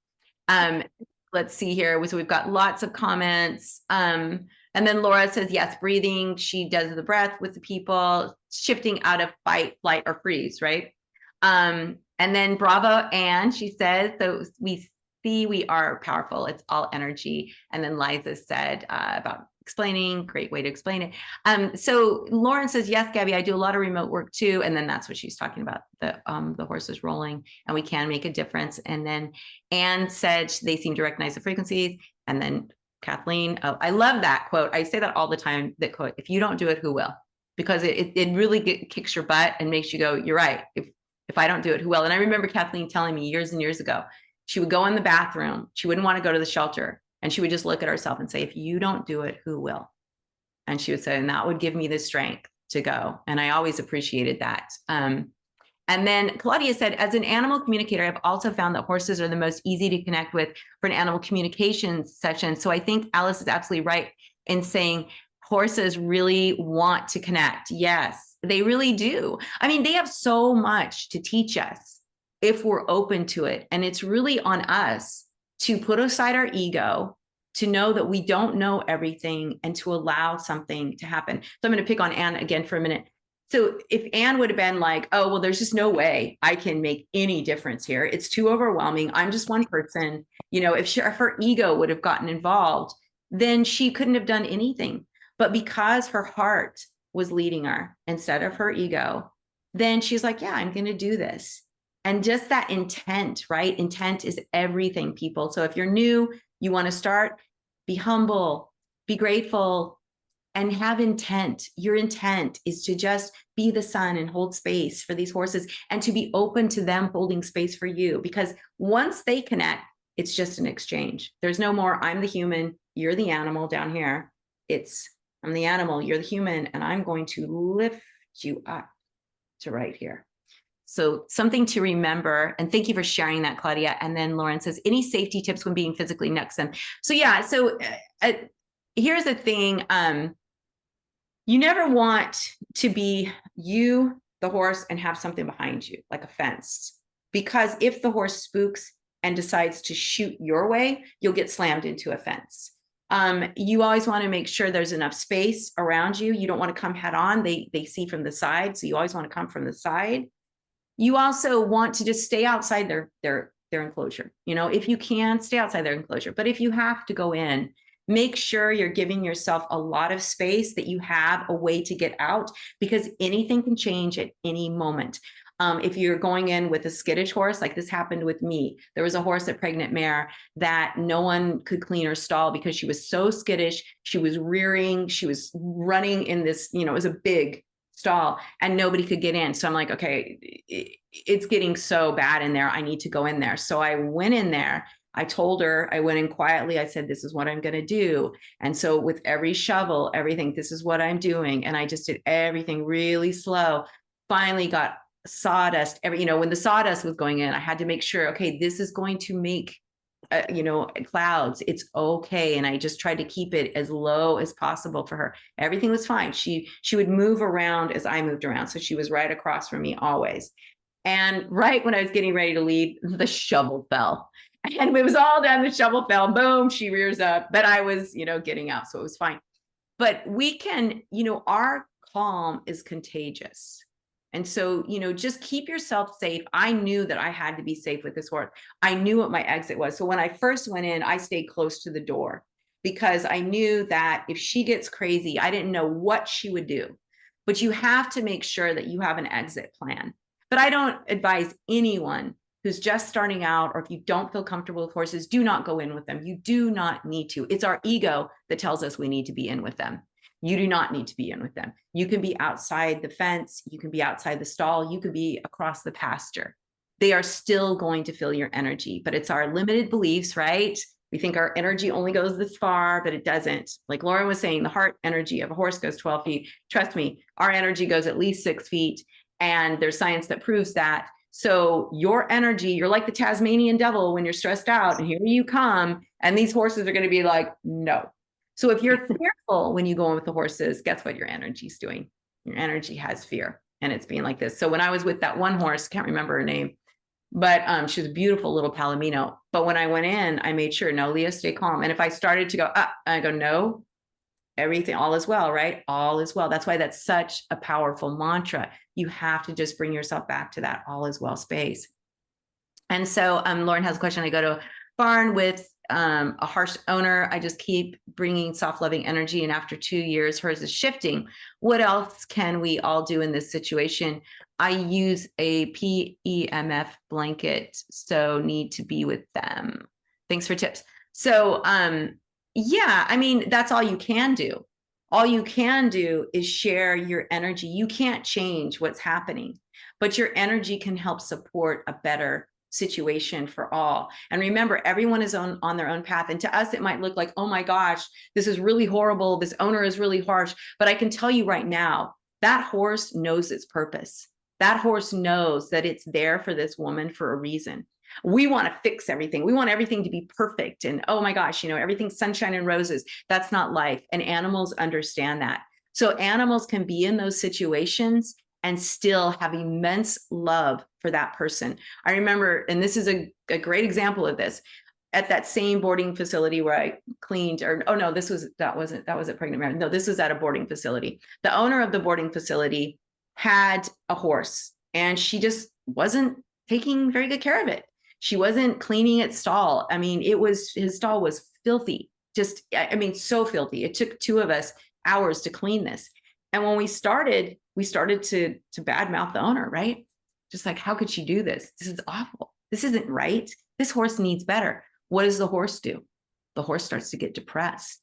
let's see here. So we've got lots of comments. And then Laura says, yes, breathing. She does the breath with the people, shifting out of fight, flight, or freeze, right? And then bravo, Anne, she says, so we see we are powerful. It's all energy. And then Liza said about explaining, great way to explain it. So Lauren says, yes, Gabby, I do a lot of remote work too. And then that's what she's talking about, the horses rolling, and we can make a difference. And then Anne said they seem to recognize the frequencies. And then Kathleen, oh, I love that quote. I say that all the time, that quote, if you don't do it, who will? Because it really kicks your butt and makes you go, you're right. If I don't do it, who will? And I remember Kathleen telling me years and years ago, she would go in the bathroom. She wouldn't want to go to the shelter. And she would just look at herself and say, if you don't do it, who will? And she would say, and that would give me the strength to go. And I always appreciated that. And then Claudia said, as an animal communicator, I've also found that horses are the most easy to connect with for an animal communication session. So I think Alice is absolutely right in saying horses really want to connect. Yes, they really do. I mean, they have so much to teach us if we're open to it. And it's really on us to put aside our ego, to know that we don't know everything, and to allow something to happen. So I'm going to pick on Anne again for a minute. So if Anne would have been like, oh, well, there's just no way I can make any difference here. It's too overwhelming. I'm just one person. You know, if her ego would have gotten involved, then she couldn't have done anything. But because her heart was leading her instead of her ego, then she's like, yeah, I'm going to do this. And just that intent, right? Intent is everything, people. So if you're new, you want to start, be humble, be grateful, and have intent. Your intent is to just be the sun and hold space for these horses, and to be open to them holding space for you. Because once they connect, it's just an exchange. There's no more, I'm the human, you're the animal down here. It's, I'm the animal, you're the human, and I'm going to lift you up to right here. So something to remember, and thank you for sharing that, Claudia. And then Lauren says, any safety tips when being physically next to them? So yeah, so here's the thing. You never want to be you, the horse, and have something behind you, like a fence. Because if the horse spooks and decides to shoot your way, you'll get slammed into a fence. You always want to make sure there's enough space around you. You don't want to come head on. They see from the side, so you always want to come from the side. You also want to just stay outside their enclosure. You know, if you can, stay outside their enclosure. But if you have to go in, make sure you're giving yourself a lot of space, that you have a way to get out, because anything can change at any moment. If you're going in with a skittish horse, like this happened with me, there was a horse, a pregnant mare, that no one could clean her stall because she was so skittish. She was rearing, she was running in this, you know, it was a big stall and nobody could get in. So I'm like, okay, it's getting so bad in there. I need to go in there. So I went in there I told her, I went in quietly. I said, this is what I'm going to do. And so with every shovel, everything, this is what I'm doing. And I just did everything really slow. Finally got sawdust. When the sawdust was going in, I had to make sure, okay, this is going to make, clouds. It's okay. And I just tried to keep it as low as possible for her. Everything was fine. She would move around as I moved around. So she was right across from me always. And right when I was getting ready to leave, the shovel fell. And it was all done. The shovel fell. Boom, she rears up. But I was, getting out. So it was fine. But we can, our calm is contagious. And so, just keep yourself safe. I knew that I had to be safe with this horse. I knew what my exit was. So when I first went in, I stayed close to the door because I knew that if she gets crazy, I didn't know what she would do. But you have to make sure that you have an exit plan. But I don't advise anyone who's just starting out, or if you don't feel comfortable with horses, do not go in with them. You do not need to. It's our ego that tells us we need to be in with them. You do not need to be in with them. You can be outside the fence. You can be outside the stall. You can be across the pasture. They are still going to feel your energy, but it's our limited beliefs, right? We think our energy only goes this far, but it doesn't. Like Lauren was saying, the heart energy of a horse goes 12 feet. Trust me, our energy goes at least 6 feet. And there's science that proves that. So your energy, you're like the Tasmanian devil when you're stressed out, and here you come, and these horses are going to be like, no. So if you're fearful when you go in with the horses, guess what your energy's doing? Your energy has fear, and it's being like this. So when I was with that one horse, can't remember her name, but she was a beautiful little Palomino. But when I went in, I made sure, no, Leah, stay calm. And if I started to go up, I go, no, everything, all is well, right? All is well. That's why that's such a powerful mantra. You have to just bring yourself back to that all is well space. And so Lauren has a question. I go to a barn with a harsh owner. I just keep bringing soft, loving energy. And after 2 years, hers is shifting. What else can we all do in this situation? I use a PEMF blanket, so need to be with them. Thanks for tips. So yeah, I mean, that's all you can do. All you can do is share your energy. You can't change what's happening, but your energy can help support a better situation for all. And remember, everyone is on their own path. And to us, it might look like, oh my gosh, this is really horrible. This owner is really harsh. But I can tell you right now, that horse knows its purpose. That horse knows that it's there for this woman for a reason. We want to fix everything. We want everything to be perfect. And oh my gosh, everything's sunshine and roses. That's not life. And animals understand that. So animals can be in those situations and still have immense love for that person. I remember, and this is a great example of this, at that same boarding facility where I cleaned, or oh no, that was a pregnant mare. No, this was at a boarding facility. The owner of the boarding facility had a horse, and she just wasn't taking very good care of it. She wasn't cleaning its stall. I mean, his stall was filthy, so filthy. It took 2 of us hours to clean this. And when we started to badmouth the owner, right? Just like, how could she do this? This is awful. This isn't right. This horse needs better. What does the horse do? The horse starts to get depressed,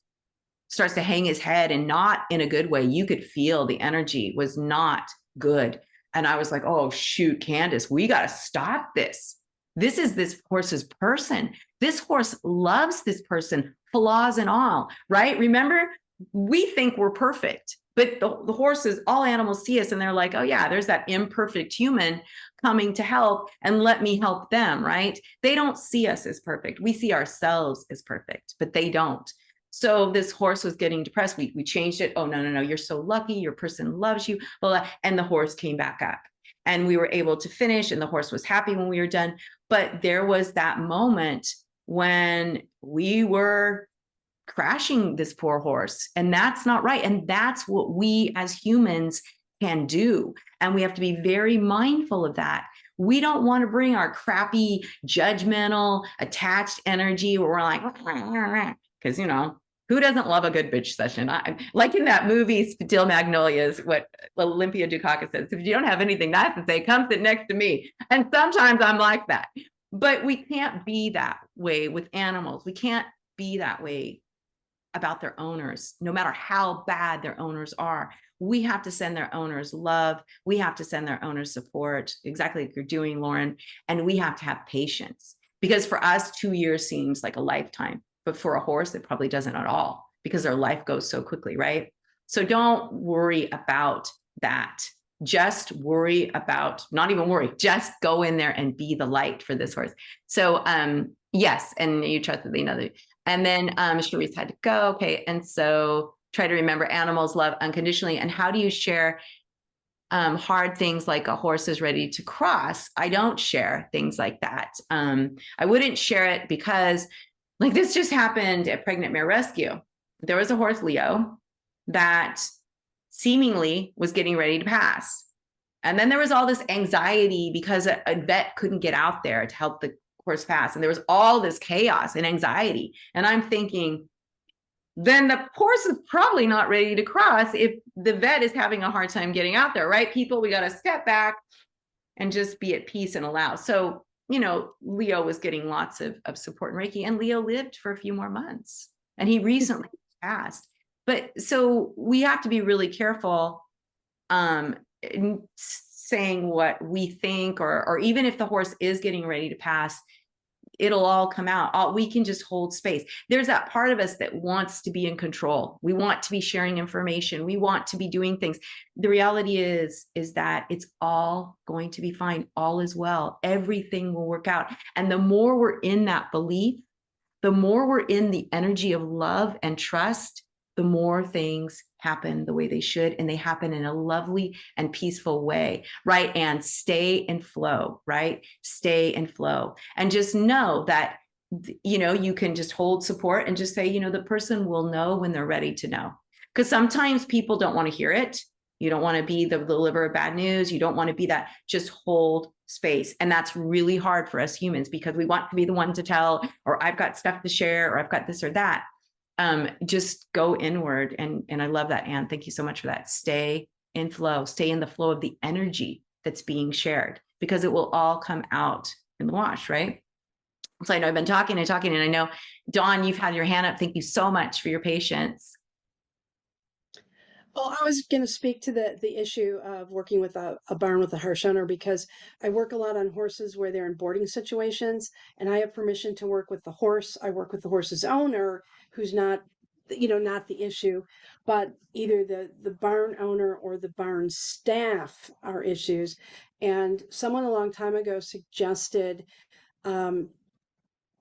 starts to hang his head, and not in a good way. You could feel the energy was not good. And I was like, oh, shoot, Candace, we got to stop this. This is this horse's person. This horse loves this person, flaws and all, right? Remember, we think we're perfect, but the horses, all animals see us and they're like, oh yeah, there's that imperfect human coming to help, and let me help them, right? They don't see us as perfect. We see ourselves as perfect, but they don't. So this horse was getting depressed. We changed it. Oh, no, you're so lucky. Your person loves you. Blah, blah. And the horse came back up. And we were able to finish, and the horse was happy when we were done. But there was that moment when we were crashing this poor horse, and that's not right. And that's what we as humans can do. And we have to be very mindful of that. We don't want to bring our crappy, judgmental, attached energy where we're like, because, who doesn't love a good bitch session? Like in that movie, Steel Magnolias, what Olympia Dukakis says, if you don't have anything nice to say, come sit next to me. And sometimes I'm like that. But we can't be that way with animals. We can't be that way about their owners, no matter how bad their owners are. We have to send their owners love. We have to send their owners support, exactly like you're doing, Lauren. And we have to have patience. Because for us, 2 years seems like a lifetime, but for a horse, it probably doesn't at all because their life goes so quickly, right? So don't worry about that. Just worry about, not even worry, just go in there and be the light for this horse. So yes, and you trust that they know that. And then Sharice had to go. Okay, and so try to remember animals love unconditionally. And how do you share hard things like a horse is ready to cross? I don't share things like that. I wouldn't share it because, like, this just happened at Pregnant Mare Rescue. There was a horse, Leo, that seemingly was getting ready to pass. And then there was all this anxiety because a vet couldn't get out there to help the horse pass. And there was all this chaos and anxiety. And I'm thinking, then the horse is probably not ready to cross if the vet is having a hard time getting out there, right? People, we got to step back and just be at peace and allow. So, you know, Leo was getting lots of support in Reiki, and Leo lived for a few more months, and he recently passed. But so we have to be really careful in saying what we think, or even if the horse is getting ready to pass, it'll all come out. We can just hold space. There's that part of us that wants to be in control. We want to be sharing information. We want to be doing things. The reality is that it's all going to be fine. All is well. Everything will work out. And the more we're in that belief, the more we're in the energy of love and trust, the more things happen the way they should, and they happen in a lovely and peaceful way, right? And stay in flow, right? Stay in flow. And just know that, you know, you can just hold support and just say, you know, the person will know when they're ready to know. Because sometimes people don't want to hear it. You don't want to be the deliverer of bad news. You don't want to be that. Just hold space. And that's really hard for us humans because we want to be the one to tell, or I've got stuff to share, or I've got this or that. Just go inward. And I love that, Anne. Thank you so much for that. Stay in flow, stay in the flow of the energy that's being shared, because it will all come out in the wash, right? So I know I've been talking and talking, and I know, Dawn, you've had your hand up. Thank you so much for your patience. Well, I was going to speak to the issue of working with a barn with a harsh owner, because I work a lot on horses where they're in boarding situations, and I have permission to work with the horse. I work with the horse's owner, who's not, you know, not the issue, but either the barn owner or the barn staff are issues. And someone a long time ago suggested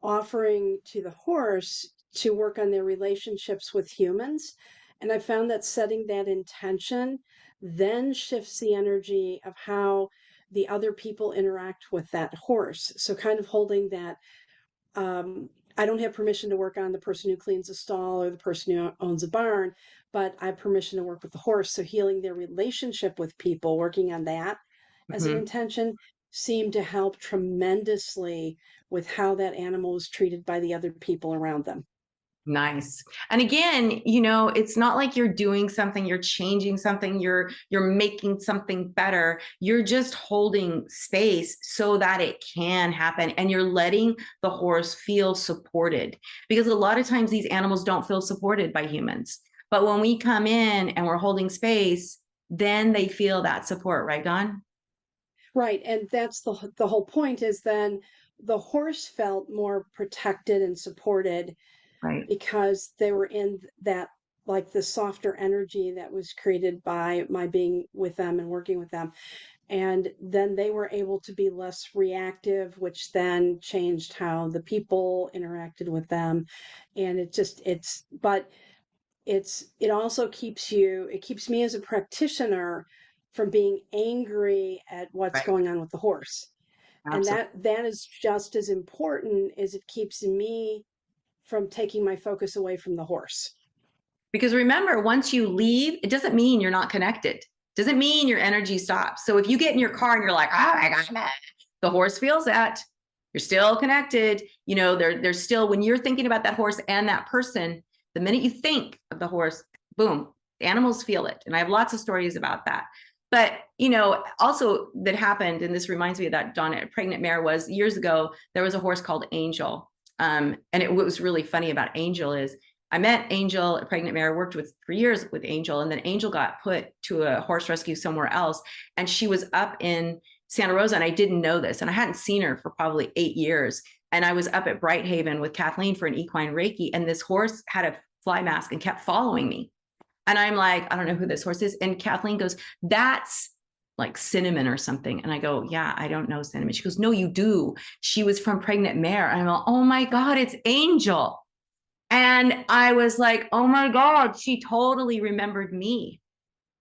offering to the horse to work on their relationships with humans. And I found that setting that intention then shifts the energy of how the other people interact with that horse. So kind of holding that, I don't have permission to work on the person who cleans a stall or the person who owns a barn, but I have permission to work with the horse. So healing their relationship with people, working on that as an intention, seemed to help tremendously with how that animal was treated by the other people around them. Nice. And again, you know, it's not like you're doing something, you're changing something, you're making something better. You're just holding space so that it can happen, and you're letting the horse feel supported, because a lot of times these animals don't feel supported by humans. But when we come in and we're holding space, then they feel that support, right, Dawn? Right. And that's the whole point, is then the horse felt more protected and supported, Right. because they were in that, like, the softer energy that was created by my being with them and working with them. And then they were able to be less reactive, which then changed how the people interacted with them. And it also keeps me as a practitioner from being angry at what's Right. going on with the horse. Absolutely. And that is just as important as it keeps me from taking my focus away from the horse. Because remember, once you leave, it doesn't mean you're not connected. Doesn't mean your energy stops. So if you get in your car and you're like, oh my gosh, the horse feels that. You're still connected. You know, there's still, when you're thinking about that horse and that person, the minute you think of the horse, boom, the animals feel it. And I have lots of stories about that. But, you know, also that happened, and this reminds me of that Dawn at Pregnant Mare, was years ago, there was a horse called Angel. And what was really funny about Angel is I met Angel at Pregnant Mare, worked for years with Angel, and then Angel got put to a horse rescue somewhere else. And she was up in Santa Rosa, and I didn't know this, and I hadn't seen her for probably 8 years. And I was up at Brighthaven with Kathleen for an equine Reiki, and this horse had a fly mask and kept following me. And I'm like, I don't know who this horse is. And Kathleen goes, that's like Cinnamon or something. And I go, yeah, I don't know Cinnamon. She goes, no, you do. She was from Pregnant Mare. And I'm like, oh my God, it's Angel. And I was like, oh my God, she totally remembered me.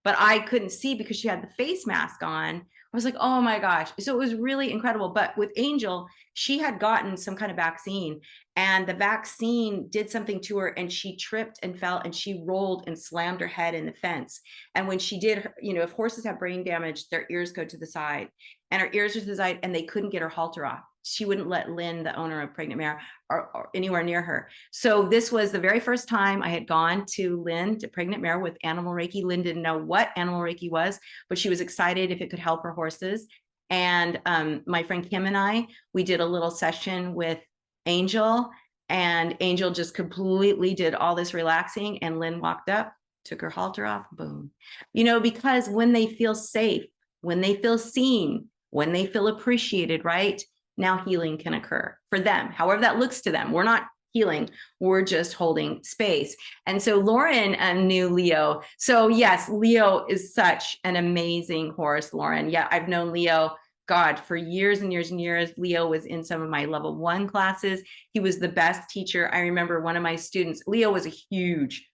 But I couldn't see because she had the face mask on. I was like, oh my gosh. So it was really incredible. But with Angel, she had gotten some kind of vaccine, and the vaccine did something to her, and she tripped and fell, and she rolled and slammed her head in the fence. And when she did, if horses have brain damage, their ears go to the side, and her ears were to the side, and they couldn't get her halter off. She wouldn't let Lynn, the owner of Pregnant Mare, or anywhere near her. So this was the very first time I had gone to Lynn, to Pregnant Mare, with Animal Reiki. Lynn didn't know what Animal Reiki was, but she was excited if it could help her horses. And my friend Kim and we did a little session with Angel, and Angel just completely did all this relaxing, and Lynn walked up, took her halter off, boom. Because when they feel safe, when they feel seen, when they feel appreciated, right? Now healing can occur for them, however that looks to them. We're not healing, we're just holding space. And so Lauren knew Leo. So yes, Leo is such an amazing horse, Lauren. Yeah, I've known Leo, God, for years and years and years. Leo was in some of my level 1 classes. He was the best teacher. I remember one of my students, Leo was a huge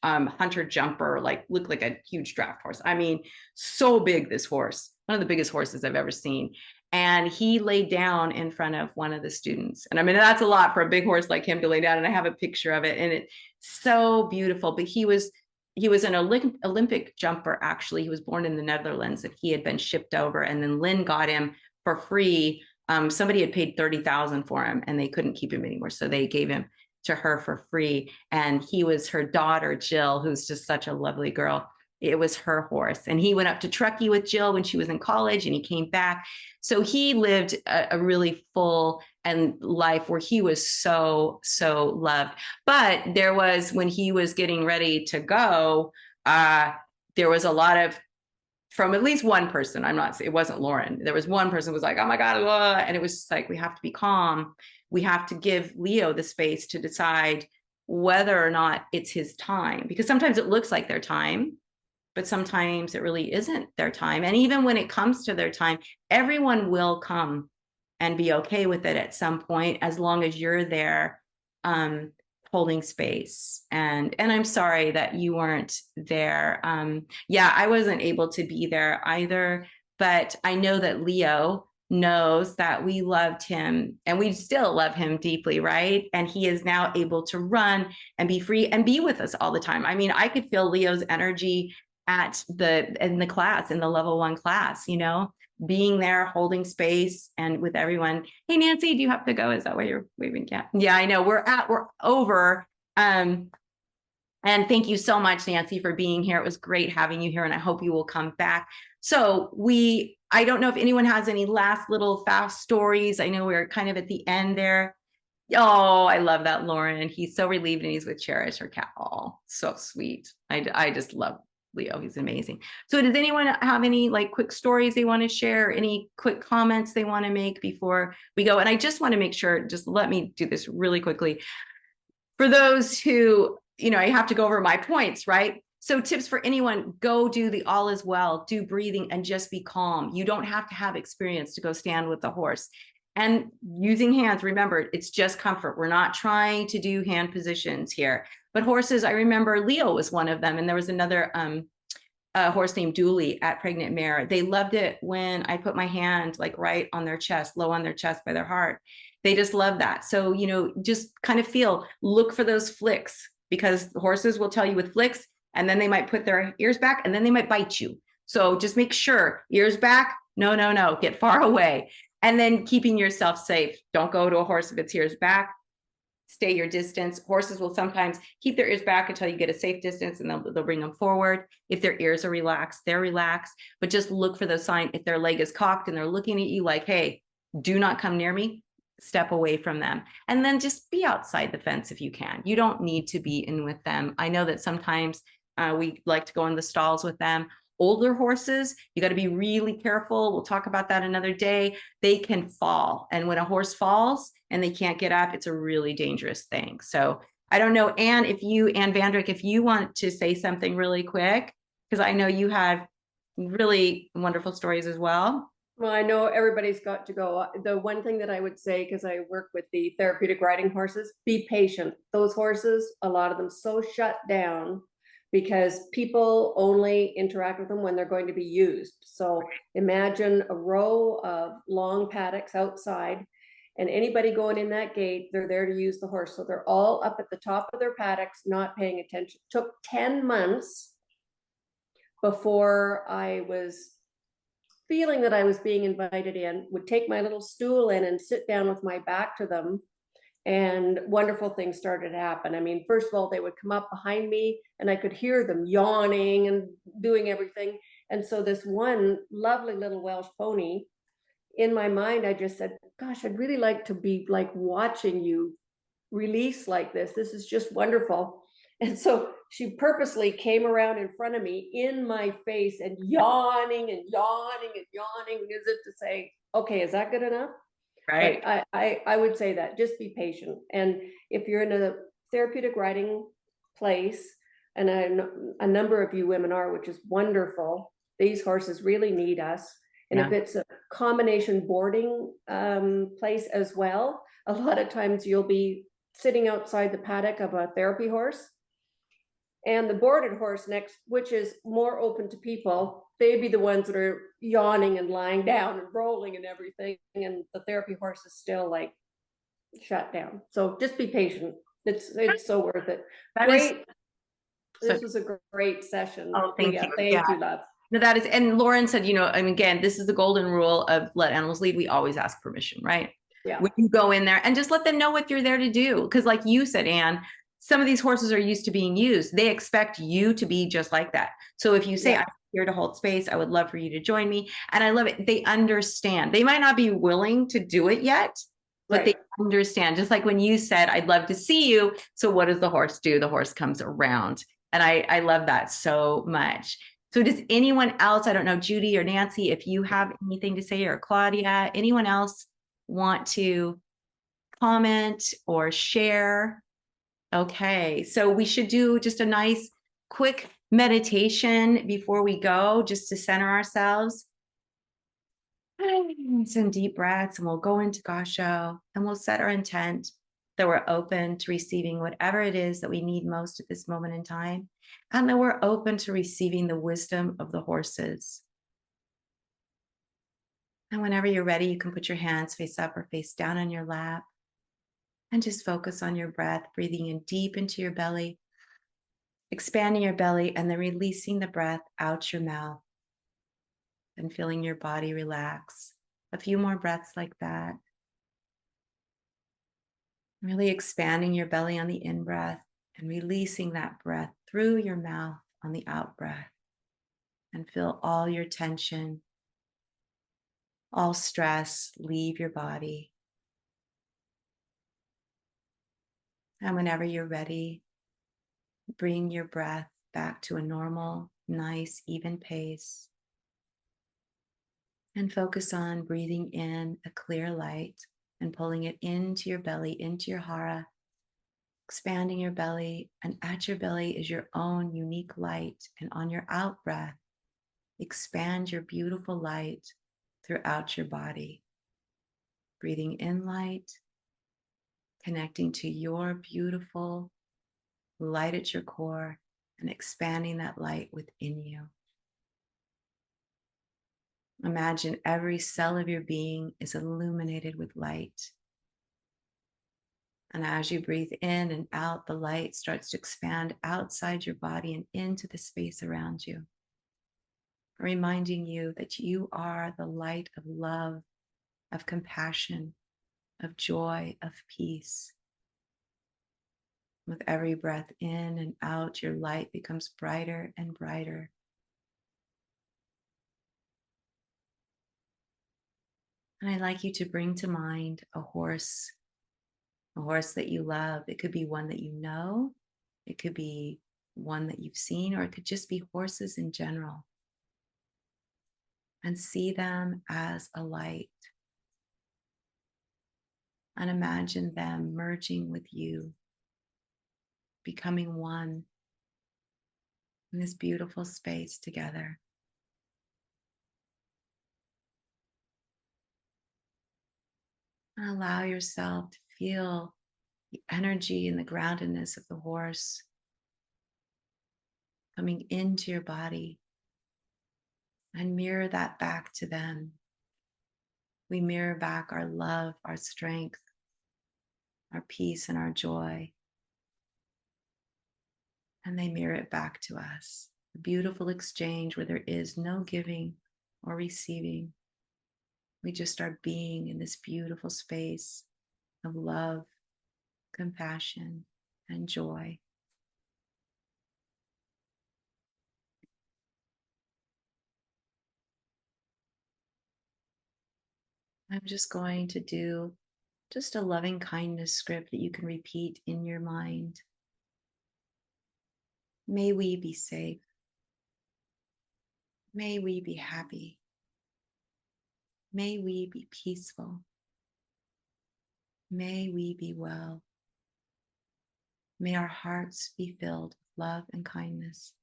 hunter jumper, looked like a huge draft horse. I mean, so big, this horse, one of the biggest horses I've ever seen. And he laid down in front of one of the students. And I mean, that's a lot for a big horse like him to lay down. And I have a picture of it, and it's so beautiful. But he was an Olympic jumper, actually. He was born in the Netherlands, and he had been shipped over. And then Lynn got him for free. Somebody had paid $30,000 for him, and they couldn't keep him anymore. So they gave him to her for free. And he was her daughter, Jill, who's just such a lovely girl. It was her horse. And he went up to Truckee with Jill when she was in college, and he came back. So he lived a really full life where he was so, so loved. But there was, when he was getting ready to go, there was a lot of, from at least one person, it wasn't Lauren. There was one person who was like, oh my God, and it was just like, we have to be calm. We have to give Leo the space to decide whether or not it's his time, because sometimes it looks like their time, but sometimes it really isn't their time. And even when it comes to their time, everyone will come and be okay with it at some point, as long as you're there holding space. And I'm sorry that you weren't there. Yeah, I wasn't able to be there either, but I know that Leo knows that we loved him, and we still love him deeply, right? And he is now able to run and be free and be with us all the time. I mean, I could feel Leo's energy in the class, in the level 1 class, being there, holding space, and with everyone. Hey, Nancy, do you have to go? Is that why you're waving? Yeah, I know we're over. And thank you so much, Nancy, for being here. It was great having you here, and I hope you will come back. So I don't know if anyone has any last little fast stories. I know we're kind of at the end there. Oh, I love that, Lauren. He's so relieved, and he's with Cherish, her cat. Oh, so sweet. I just love Leo. He's amazing. So does anyone have any quick stories they want to share, any quick comments they want to make before we go? And I just want to make sure, just let me do this really quickly. For those who, I have to go over my points, right? So tips for anyone: go do the all is well, do breathing, and just be calm. You don't have to have experience to go stand with the horse. And using hands, remember, it's just comfort. We're not trying to do hand positions here. But horses, I remember Leo was one of them. And there was another horse named Dooley at Pregnant Mare. They loved it when I put my hand right on their chest, low on their chest by their heart. They just love that. So, just kind of look for those flicks, because horses will tell you with flicks, and then they might put their ears back, and then they might bite you. So just make sure, ears back, no, get far away. And then keeping yourself safe. Don't go to a horse if its ears back. Stay your distance. Horses will sometimes keep their ears back until you get a safe distance, and they'll bring them forward. If their ears are relaxed, they're relaxed. But just look for those signs. If their leg is cocked and they're looking at you like, hey, do not come near me, step away from them. And then just be outside the fence if you can. You don't need to be in with them. I know that sometimes we like to go in the stalls with them, older horses, you got to be really careful. We'll talk about that another day. They can fall. And when a horse falls and they can't get up, it's a really dangerous thing. So I don't know, Anne Vandrick, if you want to say something really quick, because I know you have really wonderful stories as well. Well, I know everybody's got to go. The one thing that I would say, because I work with the therapeutic riding horses, be patient. Those horses, a lot of them so shut down because people only interact with them when they're going to be used. So imagine a row of long paddocks outside, and anybody going in that gate, they're there to use the horse. So they're all up at the top of their paddocks, not paying attention. It took 10 months before I was feeling that I was being invited in, would take my little stool in and sit down with my back to them. And wonderful things started to happen. I mean, first of all, they would come up behind me and I could hear them yawning and doing everything. And so this one lovely little Welsh pony, in my mind, I just said, gosh, I'd really like to be like watching you release like this. This is just wonderful. And so she purposely came around in front of me in my face and yawning and yawning and yawning as if to say, okay, is that good enough? Right. But I would say that just be patient. And if you're in a therapeutic riding place, and a number of you women are, which is wonderful, these horses really need us. And if it's a combination boarding place as well, a lot of times you'll be sitting outside the paddock of a therapy horse, and the boarded horse next, which is more open to people, they'd be the ones that are yawning and lying down and rolling and everything. And the therapy horse is still like shut down. So just be patient. It's so worth it. Great. This was a great session. Oh, thank you. Thank you, love. No, that is, and Lauren said, and again, this is the golden rule of let animals lead. We always ask permission, right? Yeah. When you go in there and just let them know what you're there to do. Because like you said, Anne, some of these horses are used to being used. They expect you to be just like that. So if you say, I'm here to hold space, I would love for you to join me. And I love it. They understand. They might not be willing to do it yet, but they understand. Just like when you said, I'd love to see you. So what does the horse do? The horse comes around. And I love that so much. So does anyone else, I don't know, Judy or Nancy, if you have anything to say, or Claudia, anyone else want to comment or share? Okay, so we should do just a nice quick meditation before we go, just to center ourselves. Some deep breaths, and we'll go into Gasho, and we'll set our intent that we're open to receiving whatever it is that we need most at this moment in time, and that we're open to receiving the wisdom of the horses. And whenever you're ready, you can put your hands face up or face down on your lap, and just focus on your breath, breathing in deep into your belly, expanding your belly, and then releasing the breath out your mouth, and feeling your body relax. A few more breaths like that. Really expanding your belly on the in-breath and releasing that breath through your mouth on the out-breath. And feel all your tension, all stress leave your body. And whenever you're ready, bring your breath back to a normal, nice, even pace. And focus on breathing in a clear light and pulling it into your belly, into your hara, expanding your belly. And at your belly is your own unique light. And on your out breath, expand your beautiful light throughout your body. Breathing in light, connecting to your beautiful light at your core, and expanding that light within you. Imagine every cell of your being is illuminated with light. And as you breathe in and out, the light starts to expand outside your body and into the space around you, reminding you that you are the light of love, of compassion, of joy, of peace. With every breath in and out, your light becomes brighter and brighter. And I'd like you to bring to mind a horse that you love. It could be one that you know, it could be one that you've seen, or it could just be horses in general. and see them as a light. And imagine them merging with you, becoming one in this beautiful space together. And allow yourself to feel the energy and the groundedness of the horse coming into your body, and mirror that back to them. We mirror back our love, our strength, our peace, and our joy. And they mirror it back to us. A beautiful exchange where there is no giving or receiving. We just are being in this beautiful space of love, compassion, and joy. I'm just going to do just a loving kindness script that you can repeat in your mind. May we be safe. May we be happy. May we be peaceful. May we be well. May our hearts be filled with love and kindness.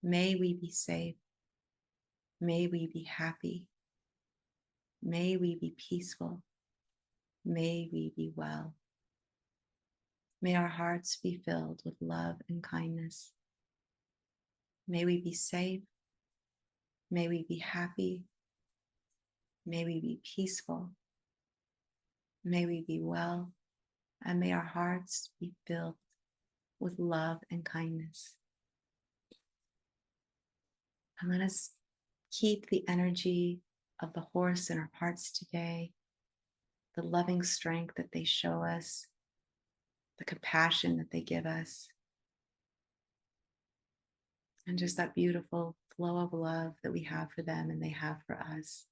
May we be safe. May we be happy. May we be peaceful. May we be well. May our hearts be filled with love and kindness. May we be safe. May we be happy. May we be peaceful. May we be well. And may our hearts be filled with love and kindness. And let us keep the energy of the horse in our hearts today, the loving strength that they show us, the compassion that they give us, and just that beautiful flow of love that we have for them and they have for us.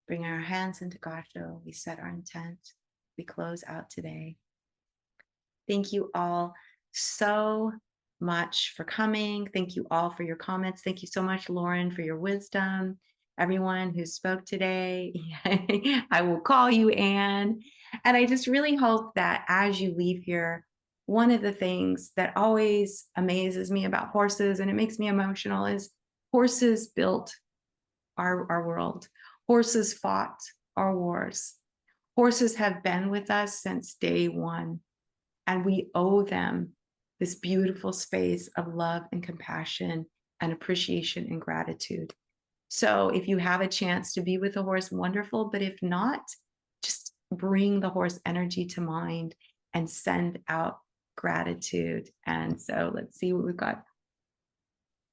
Bring our hands into Gassho. We set our intent. We close out today. Thank you all so much for coming. Thank you all for your comments. Thank you so much, Lauren, for your wisdom. Everyone who spoke today, I will call you Anne. And I just really hope that as you leave here, one of the things that always amazes me about horses, and it makes me emotional, is horses built our world. Horses fought our wars. Horses have been with us since day one, and we owe them this beautiful space of love and compassion and appreciation and gratitude. So if you have a chance to be with a horse, wonderful. But if not, just bring the horse energy to mind and send out gratitude. And so let's see what we've got.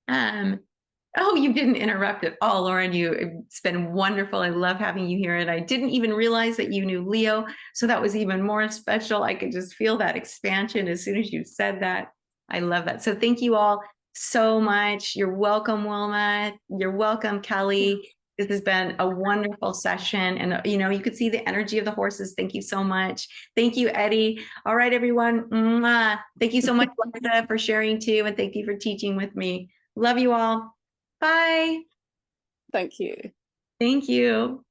Oh, you didn't interrupt at all, Lauren. It's been wonderful. I love having you here. And I didn't even realize that you knew Leo. So that was even more special. I could just feel that expansion as soon as you said that. I love that. So thank you all so much. You're welcome, Wilma. You're welcome, Kelly. This has been a wonderful session. And, you could see the energy of the horses. Thank you so much. Thank you, Eddie. All right, everyone. Mwah. Thank you so much, Liza, for sharing too. And thank you for teaching with me. Love you all. Bye. Thank you. Thank you.